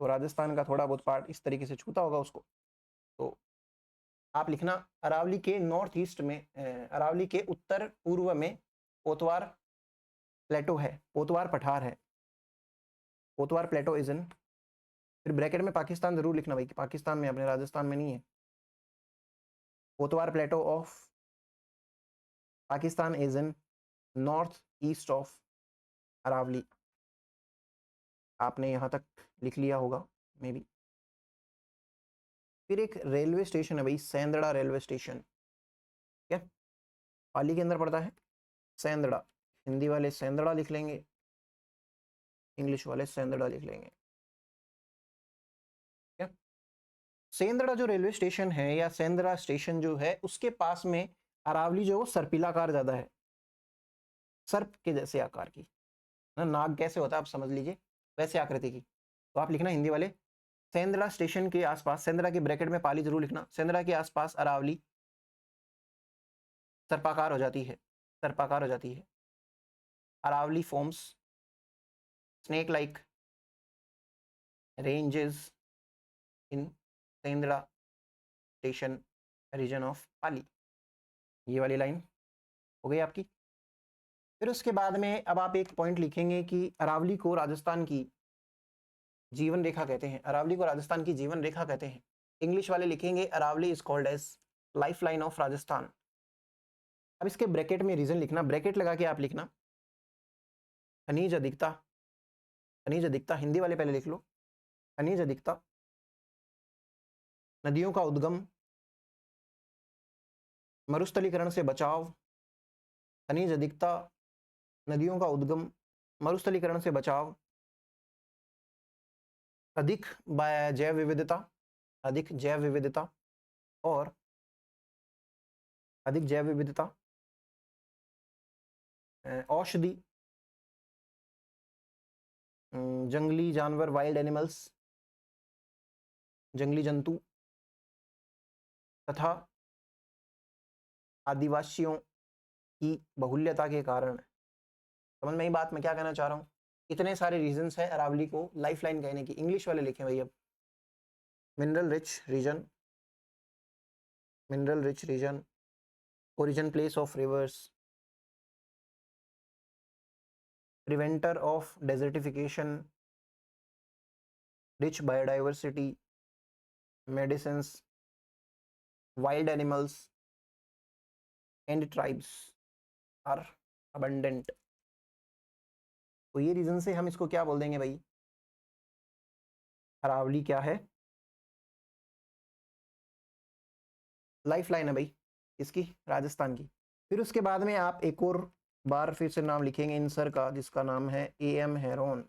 S1: तो राजस्थान का थोड़ा बहुत पार्ट इस तरीके से छूता होगा उसको। तो आप लिखना अरावली के नॉर्थ ईस्ट में, अरावली के उत्तर पूर्व में पोतवार प्लेटो है, पोतवार पठार है, पोतवार प्लेटो इज इन, फिर ब्रैकेट में पाकिस्तान जरूर लिखना भाई, पाकिस्तान में, अपने राजस्थान में नहीं है। Potwar plateau of Pakistan is in north east of Aravalli. आपने यहाँ तक लिख लिया होगा मे बी। फिर एक रेलवे स्टेशन है भाई, सेंदड़ा रेलवे स्टेशन, क्या पाली के अंदर पड़ता है सेंदड़ा। हिंदी वाले सेंदड़ा लिख लेंगे, इंग्लिश वाले सेंदड़ा लिख लेंगे। क्या सेंदड़ा जो रेलवे स्टेशन है या सेंदड़ा स्टेशन जो है उसके पास में अरावली जो है वो सर्पिलाकार ज्यादा है, सर्प के जैसे आकार की ना, नाग कैसे होता है आप समझ लीजिए वैसे आकृति की। तो आप लिखना हिंदी वाले सेंदड़ा स्टेशन के आसपास, सेंदड़ा के ब्रैकेट में पाली जरूर लिखना, सेंदड़ा के आसपास अरावली सर्पाकार हो जाती है, सर्पाकार हो जाती है। Aravalli forms snake like ranges in Sendra station region of Pali. ये वाली लाइन हो गई आपकी। फिर उसके बाद में अब आप एक पॉइंट लिखेंगे कि अरावली को राजस्थान की जीवन रेखा कहते हैं, अरावली को राजस्थान की जीवन रेखा कहते हैं। इंग्लिश वाले लिखेंगे Aravalli is called as life line of Rajasthan. अब इसके ब्रैकेट में रीजन लिखना, ब्रैकेट लगा के आप लिखना खनिज अधिकता, खनिज अधिकता हिंदी वाले पहले लिख लो, खनिज अधिकता, नदियों का उद्गम, मरुस्थलीकरण से बचाव, खनिज अधिकता, नदियों का उद्गम, मरुस्थलीकरण से बचाव, अधिक जैव विविधता, अधिक जैव विविधता और अधिक जैव विविधता, औषधि, जंगली जानवर वाइल्ड एनिमल्स, जंगली जंतु तथा आदिवासियों की बहुल्यता के कारण। समझ में ही बात मैं क्या कहना चाह रहा हूँ। इतने सारे रीजंस हैं अरावली को लाइफ लाइन कहने की। इंग्लिश वाले लिखें भाई अब mineral rich region, mineral rich region, origin place of rivers, preventer of desertification, rich biodiversity, medicines, wild animals and tribes are abundant. तो ये रीजन से हम इसको क्या बोल देंगे भाई, अरावली क्या है, लाइफ लाइन है भाई इसकी, राजस्थान की। फिर उसके बाद में आप एक और बार फिर से नाम लिखेंगे इन सर का, जिसका नाम है एम हेरोन।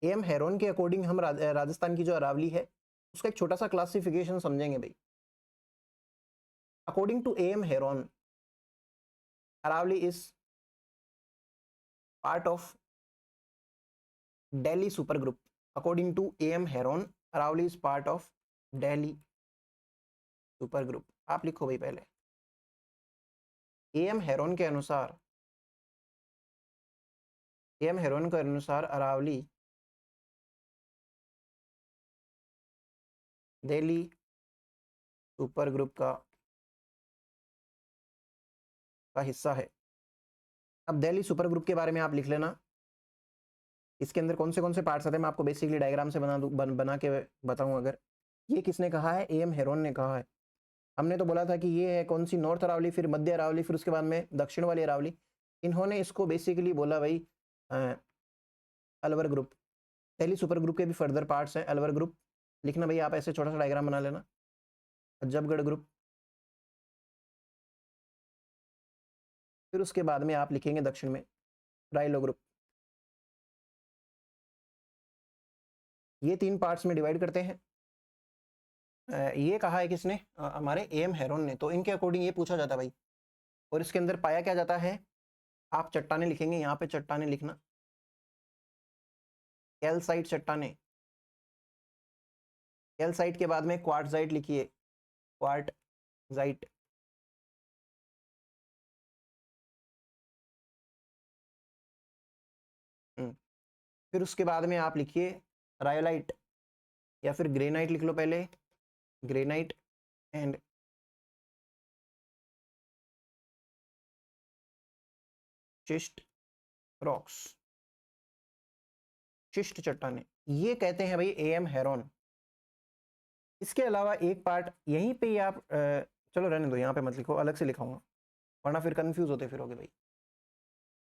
S1: एम हेरोन के अकॉर्डिंग हम राजस्थान की जो अरावली है उसका एक छोटा सा क्लासिफिकेशन समझेंगे भाई। According to M Heron Aravalli is part of Delhi super group. According to M Heron Aravalli is part of Delhi super group. आप लिखो भाई पहले एम हेरोन के अनुसार, एम हेरोन के अनुसार अरावली दिल्ली सुपर ग्रुप का हिस्सा है। अब दिल्ली सुपर ग्रुप के बारे में आप लिख लेना, इसके अंदर कौन से पार्ट्स आते हैं मैं आपको बेसिकली डायग्राम से बना के बताऊं। अगर ये किसने कहा है, एम हेरोन ने कहा है। हमने तो बोला था कि ये है कौन सी, नॉर्थ अरावली, फिर मध्य अरावली, फिर उसके बाद में दक्षिण वाली अरावली। इन्होंने इसको बेसिकली बोला भाई Alwar group. Delhi super group के भी फर्दर पार्ट्स हैं, अलवर ग्रुप लिखना भाई आप, ऐसे छोटा सा डायग्राम बना लेना। अजबगढ़ ग्रुप, फिर उसके बाद में आप लिखेंगे दक्षिण में राइलो ग्रुप। ये 3 पार्ट्स में डिवाइड करते हैं। ये कहा है किसने? हमारे एम हेरोन ने। तो इनके अकॉर्डिंग ये पूछा जाता है भाई, और इसके अंदर पाया क्या जाता है? आप चट्टाने लिखेंगे, यहाँ पे चट्टाने लिखना, कैल्साइट चट्टाने। कैल्साइट के बाद में क्वार्टजाइट लिखिए, क्वार्टजाइट। फिर उसके बाद में आप लिखिए रायोलाइट, या फिर ग्रेनाइट लिख लो पहले, ग्रेनाइट एंड शिस्ट रॉक्स, शिस्ट चट्टाने, ये कहते हैं भाई एम हेरोन। इसके अलावा एक पार्ट यहीं पे ही आप चलो रहने दो, यहाँ पे मत लिखो, अलग से लिखाऊंगा, वरना फिर कंफ्यूज होते फिरोगे भाई।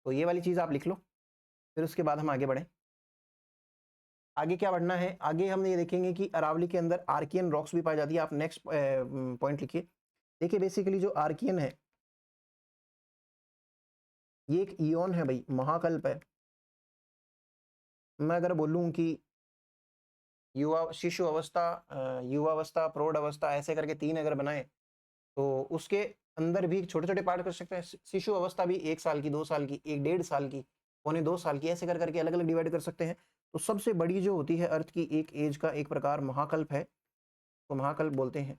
S1: तो ये वाली चीज़ आप लिख लो, फिर उसके बाद हम आगे बढ़ें। आगे क्या बढ़ना है? आगे हम ये देखेंगे कि अरावली के अंदर आर्कियन रॉक्स भी पाई जाती है। आप नेक्स्ट पॉइंट लिखिए। देखिए बेसिकली जो आर्कियन है, ये एक इयोन है भाई, महाकल्प है। मैं अगर बोलूँ कि युवा, शिशु अवस्था, युवावस्था, प्रौढ़ अवस्था, ऐसे करके 3 अगर बनाए, तो उसके अंदर भी छोटे छोटे पार्ट कर सकते हैं। शिशु अवस्था भी 1 साल की, 2 साल की, 1.5 साल की, 1.25 साल की, ऐसे कर करके अलग अलग डिवाइड कर सकते हैं। तो सबसे बड़ी जो होती है अर्थ की एक एज का एक प्रकार महाकल्प है, तो महाकल्प बोलते हैं,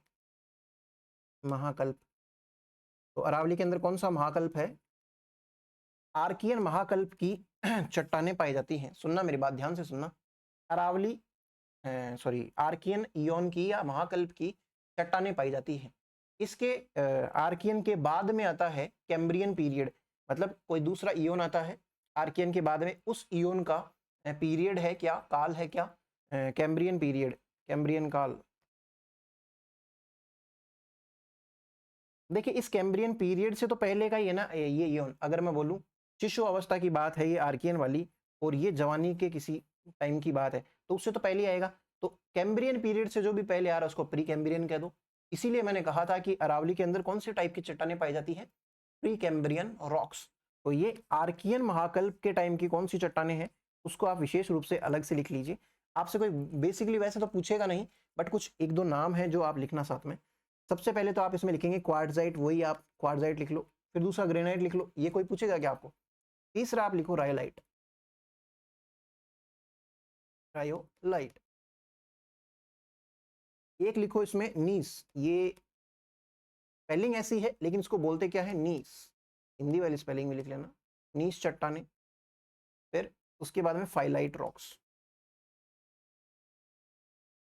S1: महाकल्प। तो अरावली के अंदर कौन सा महाकल्प है? आर्कियन महाकल्प की चट्टानें पाई जाती हैं। सुनना मेरी बात, ध्यान से सुनना। अरावली सॉरी आर्कियन इयोन की या महाकल्प की चट्टानें पाई जाती हैं। इसके आर्कियन के बाद में आता है कैम्ब्रियन पीरियड, मतलब कोई दूसरा इयोन आता है आर्कियन के बाद में, उस इयोन का पीरियड है क्या, काल है क्या? कैम्ब्रियन पीरियड, कैम्ब्रियन काल। देखिए इस कैम्ब्रियन पीरियड से तो पहले का ही है ना ये इयोन। अगर मैं बोलूं शिशु अवस्था की बात है ये आर्कियन वाली, और ये जवानी के किसी टाइम की बात है, तो उससे तो पहले ही आएगा। तो कैम्ब्रियन पीरियड से जो भी पहले आ रहा है उसको प्री कैम्ब्रियन कह दो। इसीलिए मैंने कहा था कि अरावली के अंदर कौन से टाइप की चट्टानें पाई जाती है? Pre Cambrian rocks. तो ये आर्कियन महाकल्प के टाइम की कौन सी चट्टानें हैं, उसको आप विशेष रूप से अलग से लिख लीजिए। आपसे कोई बेसिकली वैसे तो पूछेगा नहीं, बट कुछ 1-2 नाम है जो आप लिखना साथ में। सबसे पहले तो आप इसमें लिखेंगे क्वार्टजाइट, वही आप क्वार्टजाइट लिख लो। फिर दूसरा ग्रेनाइट लिख लो, ये कोई पूछेगा क्या आपको? तीसरा आप लिखो रायोलाइट, रायोलाइट। एक लिखो इसमें नीस, ये स्पेलिंग ऐसी है लेकिन इसको बोलते क्या है? नीस। हिंदी वाली स्पेलिंग में लिख लेना, नीस चट्टाने। फिर उसके बाद में फाइलाइट रॉक्स।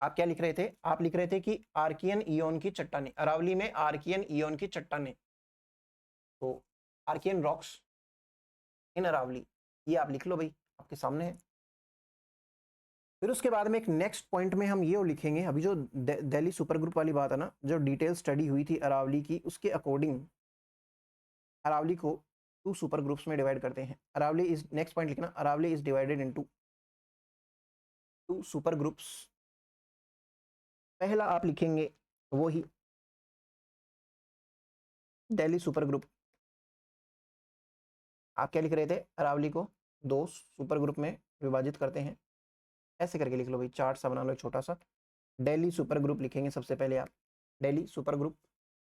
S1: आप क्या लिख रहे थे? आप लिख रहे थे कि आर्कियन इयोन की चट्टाने, अरावली में आर्कियन इयोन की चट्टाने, तो आर्कियन रॉक्स इन अरावली, ये आप लिख लो भाई, आपके सामने है। फिर उसके बाद में एक नेक्स्ट पॉइंट में हम ये लिखेंगे, अभी जो दिल्ली सुपर ग्रुप वाली बात है ना, जो डिटेल स्टडी हुई थी अरावली की, उसके अकॉर्डिंग अरावली को 2 सुपर ग्रुप्स में डिवाइड करते हैं। अरावली इज, नेक्स्ट पॉइंट लिखना, Aravalli is divided into 2 super groups. पहला आप लिखेंगे वो ही दिल्ली सुपर ग्रुप। आप क्या लिख रहे थे? अरावली को 2 सुपर ग्रुप में विभाजित करते हैं, ऐसे करके लिख लो भाई, चार्ट सा बना लो छोटा सा। दिल्ली सुपर ग्रुप लिखेंगे सबसे पहले आप, दिल्ली सुपर ग्रुप।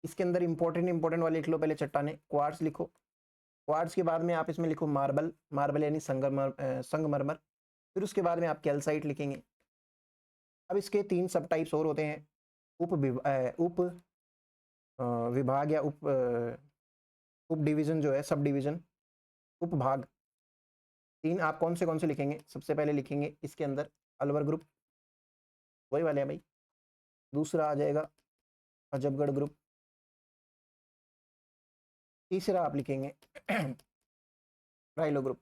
S1: इसके अंदर इंपॉर्टेंट इंपॉर्टेंट वाले लिख लो पहले चट्टाने। क्वार्ट्स लिखो, क्वार्ट्स के बाद में आप इसमें लिखो मार्बल, मार्बल यानी संगमरमर। फिर उसके बाद में आप कैल्साइट लिखेंगे। अब इसके 3 सब टाइप्स और होते हैं, उप विभाग या उप डिवीजन जो है, सब डिवीजन, उपभाग। 3 आप कौन से लिखेंगे? सबसे पहले लिखेंगे इसके अंदर अलवर ग्रुप, वही वाले हैं भाई। दूसरा आ जाएगा अजबगढ़ ग्रुप। तीसरा आप लिखेंगे राइलो ग्रुप।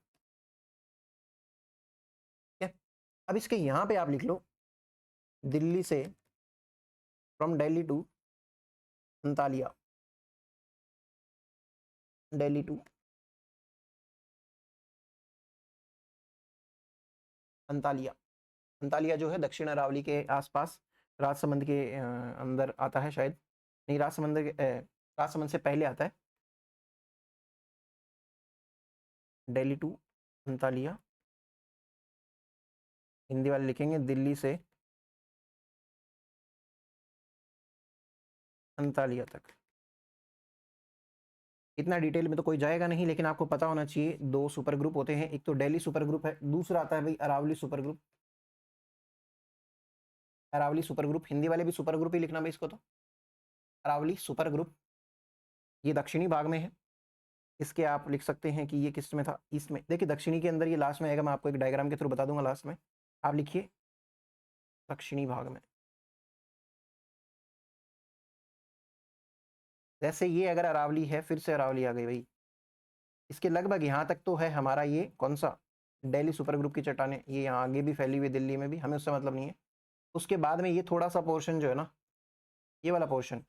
S1: ठीक है, अब इसके यहाँ पे आप लिख लो दिल्ली से, from Delhi to Antalia, Delhi to Antalia. Antalia जो है दक्षिण अरावली के आसपास, राजसमंद के अंदर आता है शायद, नहीं राजसमंद से पहले आता है। दिल्ली टू अंतालिया, हिंदी वाले लिखेंगे दिल्ली से अंतालिया तक। इतना डिटेल में तो कोई जाएगा नहीं, लेकिन आपको पता होना चाहिए दो सुपर ग्रुप होते हैं, एक तो दिल्ली सुपर ग्रुप है, दूसरा आता है भाई Aravalli super group. Aravalli super group, Hindi वाले भी सुपर ग्रुप ही लिखना भाई इसको, तो अरावली सुपर ग्रुप ये दक्षिणी भाग में है। इसके आप लिख सकते हैं कि ये किस में था, इसमें देखिए दक्षिणी के अंदर ये लास्ट में आएगा, मैं आपको एक डायग्राम के थ्रू बता दूंगा लास्ट में। आप लिखिए दक्षिणी भाग में। जैसे ये अगर अरावली है, फिर से अरावली आ गई भाई, इसके लगभग यहाँ तक तो है हमारा ये कौन सा दिल्ली सुपर ग्रुप की चट्टानें, ये यहाँ आगे भी फैली हुई दिल्ली में भी, हमें उससे मतलब नहीं है। उसके बाद में ये थोड़ा सा पोर्शन जो है ना, ये वाला पोर्शन,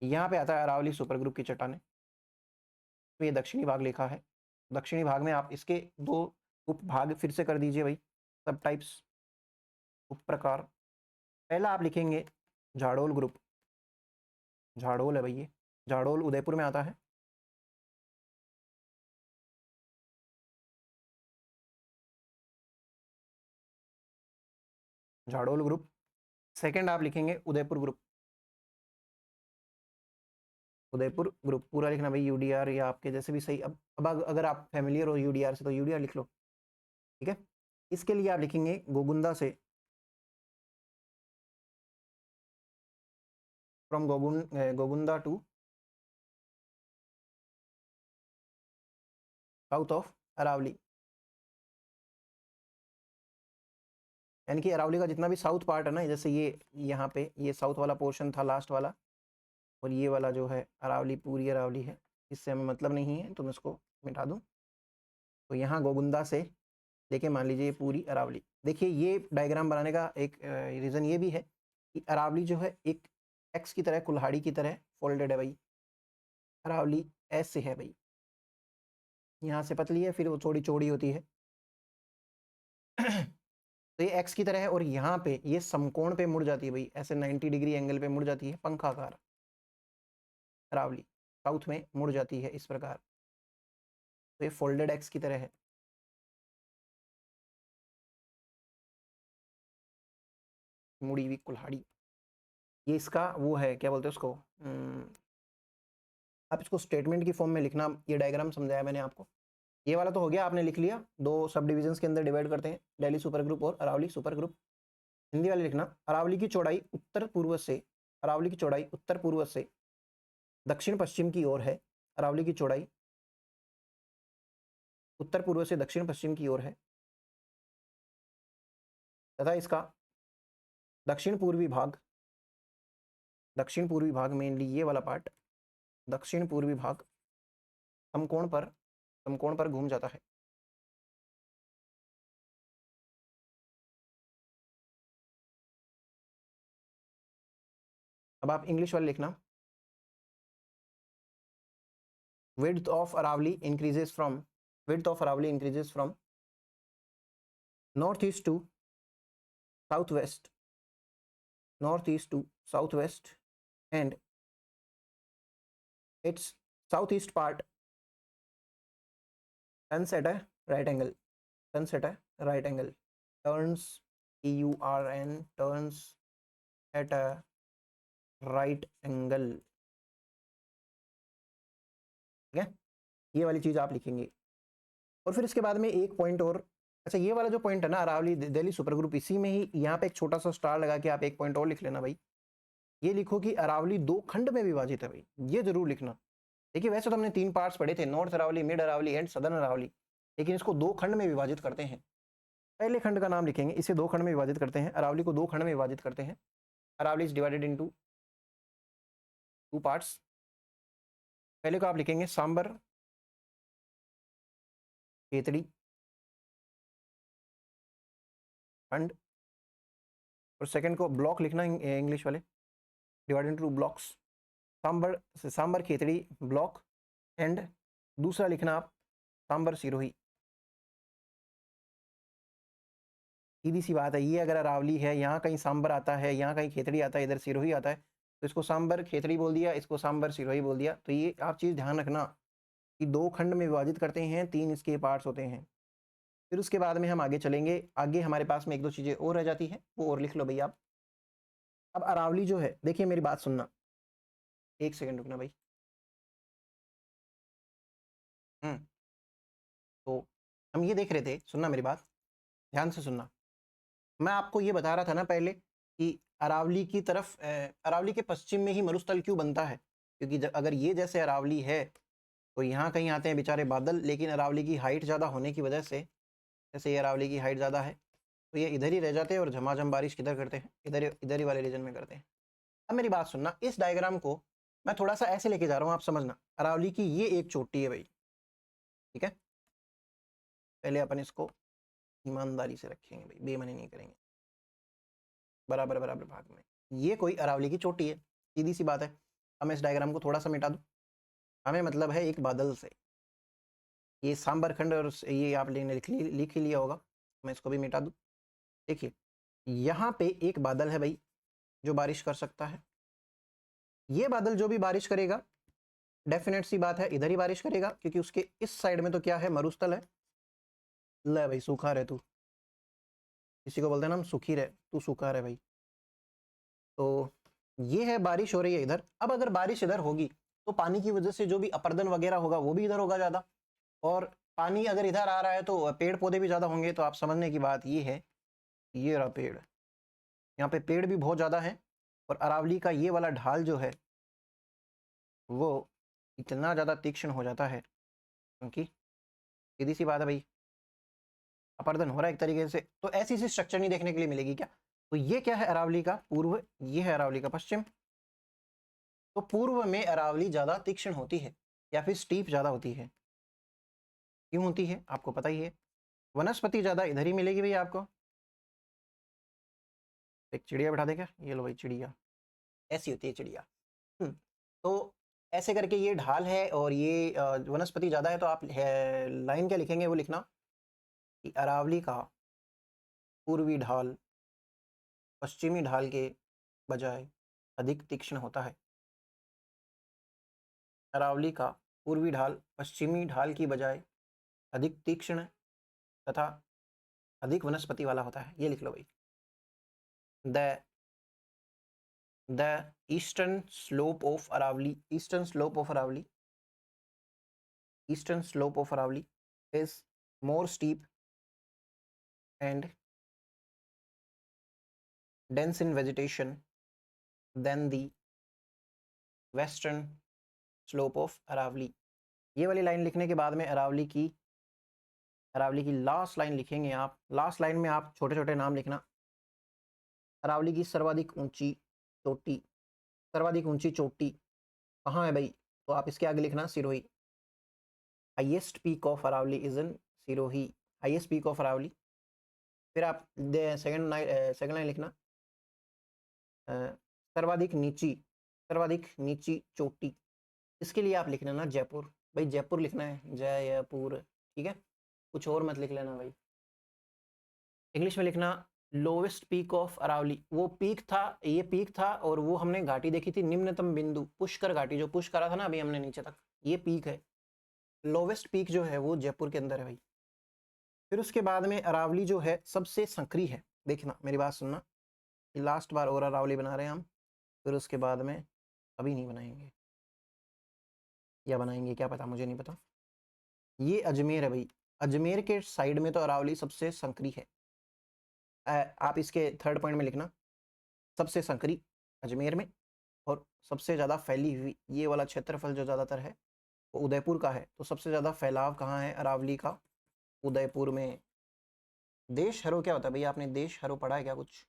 S1: यहाँ पे आता है अरावली सुपर ग्रुप की चट्टानें, तो ये दक्षिणी भाग लिखा है। दक्षिणी भाग में आप इसके दो उप भाग फिर से कर दीजिए भाई, सब टाइप्स, उप प्रकार। पहला आप लिखेंगे झाड़ोल ग्रुप, झाड़ोल है भाई ये, झाड़ोल उदयपुर में आता है। झाड़ोल ग्रुप। सेकंड आप लिखेंगे उदयपुर ग्रुप, उदयपुर ग्रुप पूरा लिखना भाई, यूडीआर या आपके जैसे भी सही। अब अगर आप फैमिलियर हो यूडीआर से तो यूडीआर लिख लो, ठीक है। इसके लिए आप लिखेंगे गोगुंदा से, from Gogunda to south of Aravalli, यानी कि अरावली का जितना भी साउथ पार्ट है ना, जैसे ये यहाँ पे ये साउथ वाला पोर्शन था लास्ट वाला, और ये वाला जो है अरावली, पूरी अरावली है, इससे हमें मतलब नहीं है तो मैं इसको मिटा दूँ। तो यहाँ गोगुंदा से लेके मान लीजिए ये पूरी अरावली। देखिए ये डायग्राम बनाने का एक रीज़न ये भी है कि अरावली जो है एक एक्स की तरह, कुल्हाड़ी की तरह फोल्डेड है भाई, अरावली ऐसे है भाई, यहाँ से पतली है फिर वो थोड़ी चौड़ी होती है। तो ये एक्स की तरह है, और यहाँ पे ये समकोण पे मुड़ जाती है भाई, ऐसे 90 डिग्री एंगल पे मुड़ जाती है, पंखाकार अरावली साउथ में मुड़ जाती है इस प्रकार। तो ये फोल्डेड एक्स की तरह है। मुड़ी हुई कुल्हाड़ी, ये इसका वो है, क्या बोलते हैं उसको, आप इसको स्टेटमेंट की फॉर्म में लिखना। ये डायग्राम समझाया मैंने आपको, ये वाला तो हो गया, आपने लिख लिया। दो सब डिविजन्स के अंदर डिवाइड करते हैं, दिल्ली सुपर ग्रुप और अरावली सुपर ग्रुप। हिंदी वाले लिखना, अरावली की चौड़ाई उत्तर पूर्व से, अरावली की चौड़ाई उत्तर पूर्व से दक्षिण पश्चिम की ओर है, अरावली की चौड़ाई उत्तर पूर्व से दक्षिण पश्चिम की ओर है, तथा इसका दक्षिण पूर्वी भाग, दक्षिण पूर्वी भाग मेनली ये वाला पार्ट, दक्षिण पूर्वी भाग समकोण पर घूम जाता है। अब आप इंग्लिश वाले लिखना, width of Aravali increases from northeast to southwest, and its southeast part turns at a right angle, turns at a right angle, turns turns at a right angle, ठीक है। ये वाली चीज आप लिखेंगे। और फिर इसके बाद में एक पॉइंट और, अच्छा ये वाला जो पॉइंट है ना अरावली दिल्ली सुपर ग्रुप, इसी में ही यहाँ पे एक छोटा सा स्टार लगा के आप एक पॉइंट और लिख लेना भाई। ये लिखो कि अरावली दो खंड में विभाजित है भाई, ये जरूर लिखना। देखिए वैसे तो हमने 3 पार्ट्स पढ़े थे, north Aravalli, mid Aravalli and southern Aravalli, लेकिन इसको 2 खंड में विभाजित करते हैं। पहले खंड का नाम लिखेंगे, इसे 2 खंड में विभाजित करते हैं, अरावली को 2 खंड में विभाजित करते हैं। Aravalli is divided into 2 parts. पहले को आप लिखेंगे सांबर खेतड़ी खंड, और सेकंड को ब्लॉक लिखना इंग्लिश वाले, divided into blocks, Sambhar Khetri block, and दूसरा लिखना आप सांबर सिरोही। सीधी सी बात है, ये अगर अरावली है, यहाँ कहीं सांबर आता है, यहाँ कहीं खेतड़ी आता है, इधर सिरोही आता है, तो इसको सांबर खेतड़ी बोल दिया, इसको सांबर सिरोही बोल दिया। तो ये आप चीज़ ध्यान रखना कि 2 खंड में विभाजित करते हैं, 3 इसके पार्ट्स होते हैं। फिर उसके बाद में हम आगे चलेंगे, आगे हमारे पास में एक दो चीज़ें और रह जाती हैं, वो और लिख लो भाई आप। अब अरावली जो है, देखिए मेरी बात सुनना, एक सेकंड रुकना भाई। तो हम ये देख रहे थे, सुनना मेरी बात, ध्यान से सुनना। मैं आपको ये बता रहा था ना पहले कि अरावली की तरफ अरावली के पश्चिम में ही मरुस्थल क्यों बनता है, क्योंकि अगर ये जैसे अरावली है तो यहाँ कहीं आते हैं बेचारे बादल, लेकिन अरावली की हाइट ज़्यादा होने की वजह से, जैसे ये अरावली की हाइट ज़्यादा है तो ये इधर ही रह जाते हैं और झमाझम बारिश किधर करते हैं, इधर ही वाले रीजन में करते हैं। अब मेरी बात सुनना, इस डायग्राम को मैं थोड़ा सा ऐसे लेके जा रहा हूँ, आप समझना। अरावली की ये एक चोटी है भाई, ठीक है। पहले अपन इसको ईमानदारी से रखेंगे भाई, बेमनी नहीं करेंगे, बराबर बराबर भाग में। ये कोई अरावली की चोटी है, सीधी सी बात है। अब मैं इस डायग्राम को थोड़ा सा मिटा दूं, हमें मतलब है एक बादल से, ये सांबर खंड और ये आपने लिख ही लिया होगा, मैं इसको भी मिटा दूं। देखिए यहाँ पे एक बादल है भाई जो बारिश कर सकता है, ये बादल जो भी बारिश करेगा डेफिनेट सी बात है इधर ही बारिश करेगा, क्योंकि उसके इस साइड में तो क्या है, मरुस्थल है। ले भाई सूखा रहे तू, किसी को बोलते हैं ना हम सुखी रहे, तू सूखा रहे भाई। तो ये है बारिश हो रही है इधर। अब अगर बारिश इधर होगी तो पानी की वजह से जो भी अपर्दन वगैरह होगा वो भी इधर होगा ज़्यादा, और पानी अगर इधर आ रहा है तो पेड़ पौधे भी ज़्यादा होंगे। तो आप समझने की बात ये है, ये रहा पेड़, यहाँ पे पेड़ भी बहुत ज़्यादा है, और अरावली का ये वाला ढाल जो है वो इतना ज़्यादा तीक्ष्ण हो जाता है, क्योंकि सीधी सी बात है भाई, अपर्दन हो रहा है एक तरीके से। तो ऐसी सी स्ट्रक्चर नहीं देखने के लिए मिलेगी क्या। तो ये क्या है, अरावली का पूर्व, ये है अरावली का पश्चिम। तो पूर्व में अरावली ज़्यादा तीक्ष्ण होती है या फिर स्टीप ज़्यादा होती है। क्यों होती है आपको पता ही है, वनस्पति ज़्यादा इधर ही मिलेगी भैया आपको। एक चिड़िया बैठा दे क्या, ये लो भाई चिड़िया, ऐसी होती है चिड़िया। तो ऐसे करके ये ढाल है और ये वनस्पति ज़्यादा है। तो आप लाइन क्या लिखेंगे वो लिखना कि अरावली का पूर्वी ढाल पश्चिमी ढाल के बजाय अधिक तीक्ष्ण होता है। अरावली का पूर्वी ढाल पश्चिमी ढाल की बजाय अधिक तीक्ष्ण तथा अधिक वनस्पति वाला होता है। ये लिख लो भाई। The eastern slope of Aravalli, eastern slope of Aravalli, eastern slope of Aravalli is more steep and dense in vegetation than the western slope of Aravalli. ये वाली लाइन लिखने के बाद में अरावली की लास्ट लाइन लिखेंगे आप। लास्ट लाइन में आप छोटे छोटे नाम लिखना। अरावली की सर्वाधिक ऊंची चोटी, सर्वाधिक ऊंची चोटी कहाँ है भाई, तो आप इसके आगे लिखना Sirohi. Highest peak of Aravalli is in Sirohi, highest peak of Aravalli. फिर आप सेकंड लाइन लिखना, सर्वाधिक नीची चोटी, इसके लिए आप लिख लेना जयपुर। भाई जयपुर लिखना है, जयपुर, ठीक है, कुछ और मत लिख लेना भाई। इंग्लिश में लिखना लोवेस्ट पीक ऑफ अरावली, वो पीक था, ये पीक था, और वो हमने घाटी देखी थी निम्नतम बिंदु, पुष्कर घाटी जो पुश करा था ना अभी हमने नीचे तक, ये पीक है। लोवेस्ट पीक जो है वो जयपुर के अंदर है भाई। फिर उसके बाद में अरावली जो है सबसे संकरी है। देखना मेरी बात सुनना, लास्ट बार और अरावली बना रहे हैं हम, फिर उसके बाद में अभी नहीं बनाएंगे, या बनाएंगे क्या पता, मुझे नहीं पता। ये अजमेर है भाई, अजमेर के साइड में तो अरावली सबसे संकरी है। आप इसके थर्ड पॉइंट में लिखना सबसे संकरी अजमेर में, और सबसे ज़्यादा फैली हुई, ये वाला क्षेत्रफल जो ज़्यादातर है वो उदयपुर का है। तो सबसे ज़्यादा फैलाव कहाँ है अरावली का, उदयपुर में। देश हरो क्या होता है भैया, आपने देश हरो पढ़ा है क्या कुछ।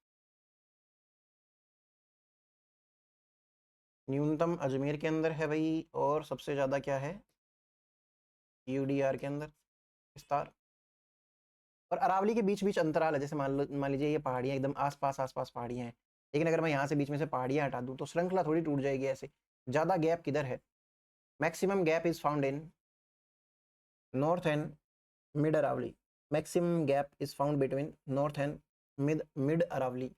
S1: न्यूनतम अजमेर के अंदर है भाई, और सबसे ज़्यादा क्या है, यूडीआर के अंदर विस्तार। और अरावली के बीच बीच अंतराल है, जैसे मान लीजिए ये पहाड़ियाँ एकदम आसपास पहाड़ियाँ हैं, लेकिन अगर मैं यहाँ से बीच में से पहाड़ियाँ हटा दूँ तो श्रृंखला थोड़ी टूट जाएगी ऐसे। ज़्यादा गैप किधर है, maximum gap is found in north and mid Aravalli, maximum gap is found between north and mid Aravalli.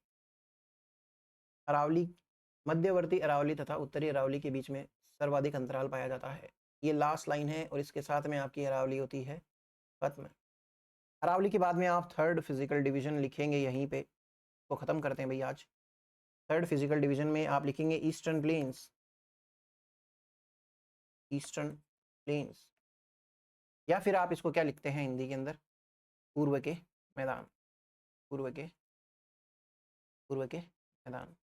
S1: Aravalli, मध्यवर्ती अरावली तथा उत्तरी अरावली के बीच में सर्वाधिक अंतराल पाया जाता है। ये लास्ट लाइन है और इसके साथ में आपकी अरावली होती है खत्म। अरावली के बाद में आप थर्ड फिजिकल डिवीजन लिखेंगे यहीं पे, तो ख़त्म करते हैं भाई आज। थर्ड फिजिकल डिवीजन में आप लिखेंगे ईस्टर्न प्लेन्स, ईस्टर्न प्लेन्स, या फिर आप इसको क्या लिखते हैं हिंदी के अंदर, पूर्व के मैदान, पूर्व के मैदान।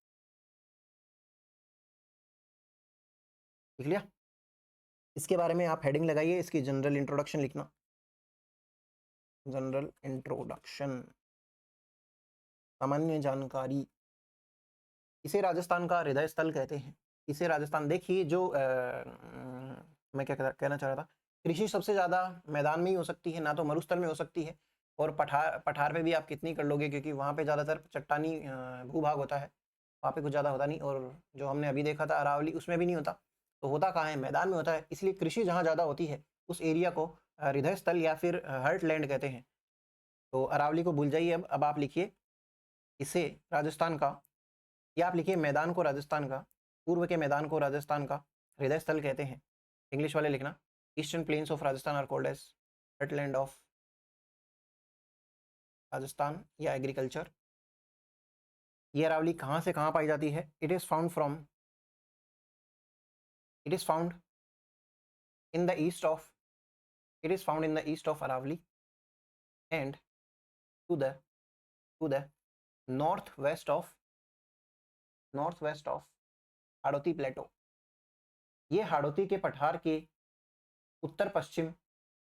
S1: लिख लिया? इसके बारे में आप हेडिंग लगाइए, इसकी जनरल इंट्रोडक्शन लिखना, जनरल इंट्रोडक्शन, सामान्य जानकारी। इसे राजस्थान का हृदय स्थल कहते हैं। इसे राजस्थान, देखिए जो मैं क्या कहना चाह रहा था, कृषि सबसे ज़्यादा मैदान में ही हो सकती है, ना तो मरुस्थल में हो सकती है। और पठार पे भी आप कितनी कर लोगे, क्योंकि वहाँ पे ज़्यादातर चट्टानी भूभाग होता है, वहाँ पे कुछ ज़्यादा होता नहीं। और जो हमने अभी देखा था अरावली, उसमें भी नहीं होता। तो होता कहाँ है, मैदान में होता है। इसलिए कृषि जहाँ ज़्यादा होती है उस एरिया को हृदय स्थल या फिर हार्टलैंड कहते हैं। तो अरावली को भूल जाइए। अब आप लिखिए इसे राजस्थान का, या आप लिखिए मैदान को राजस्थान का, पूर्व के मैदान को राजस्थान का हृदय स्थल कहते हैं। इंग्लिश वाले लिखना, eastern plains of Rajasthan are called as heartland of Rajasthan या एग्रीकल्चर। ये अरावली कहाँ से कहाँ पाई जाती है? It is found in the east of, it is found in the east of Aravali and to the northwest of Hadoti plateau. ये हाड़ौती के पठार के उत्तर पश्चिम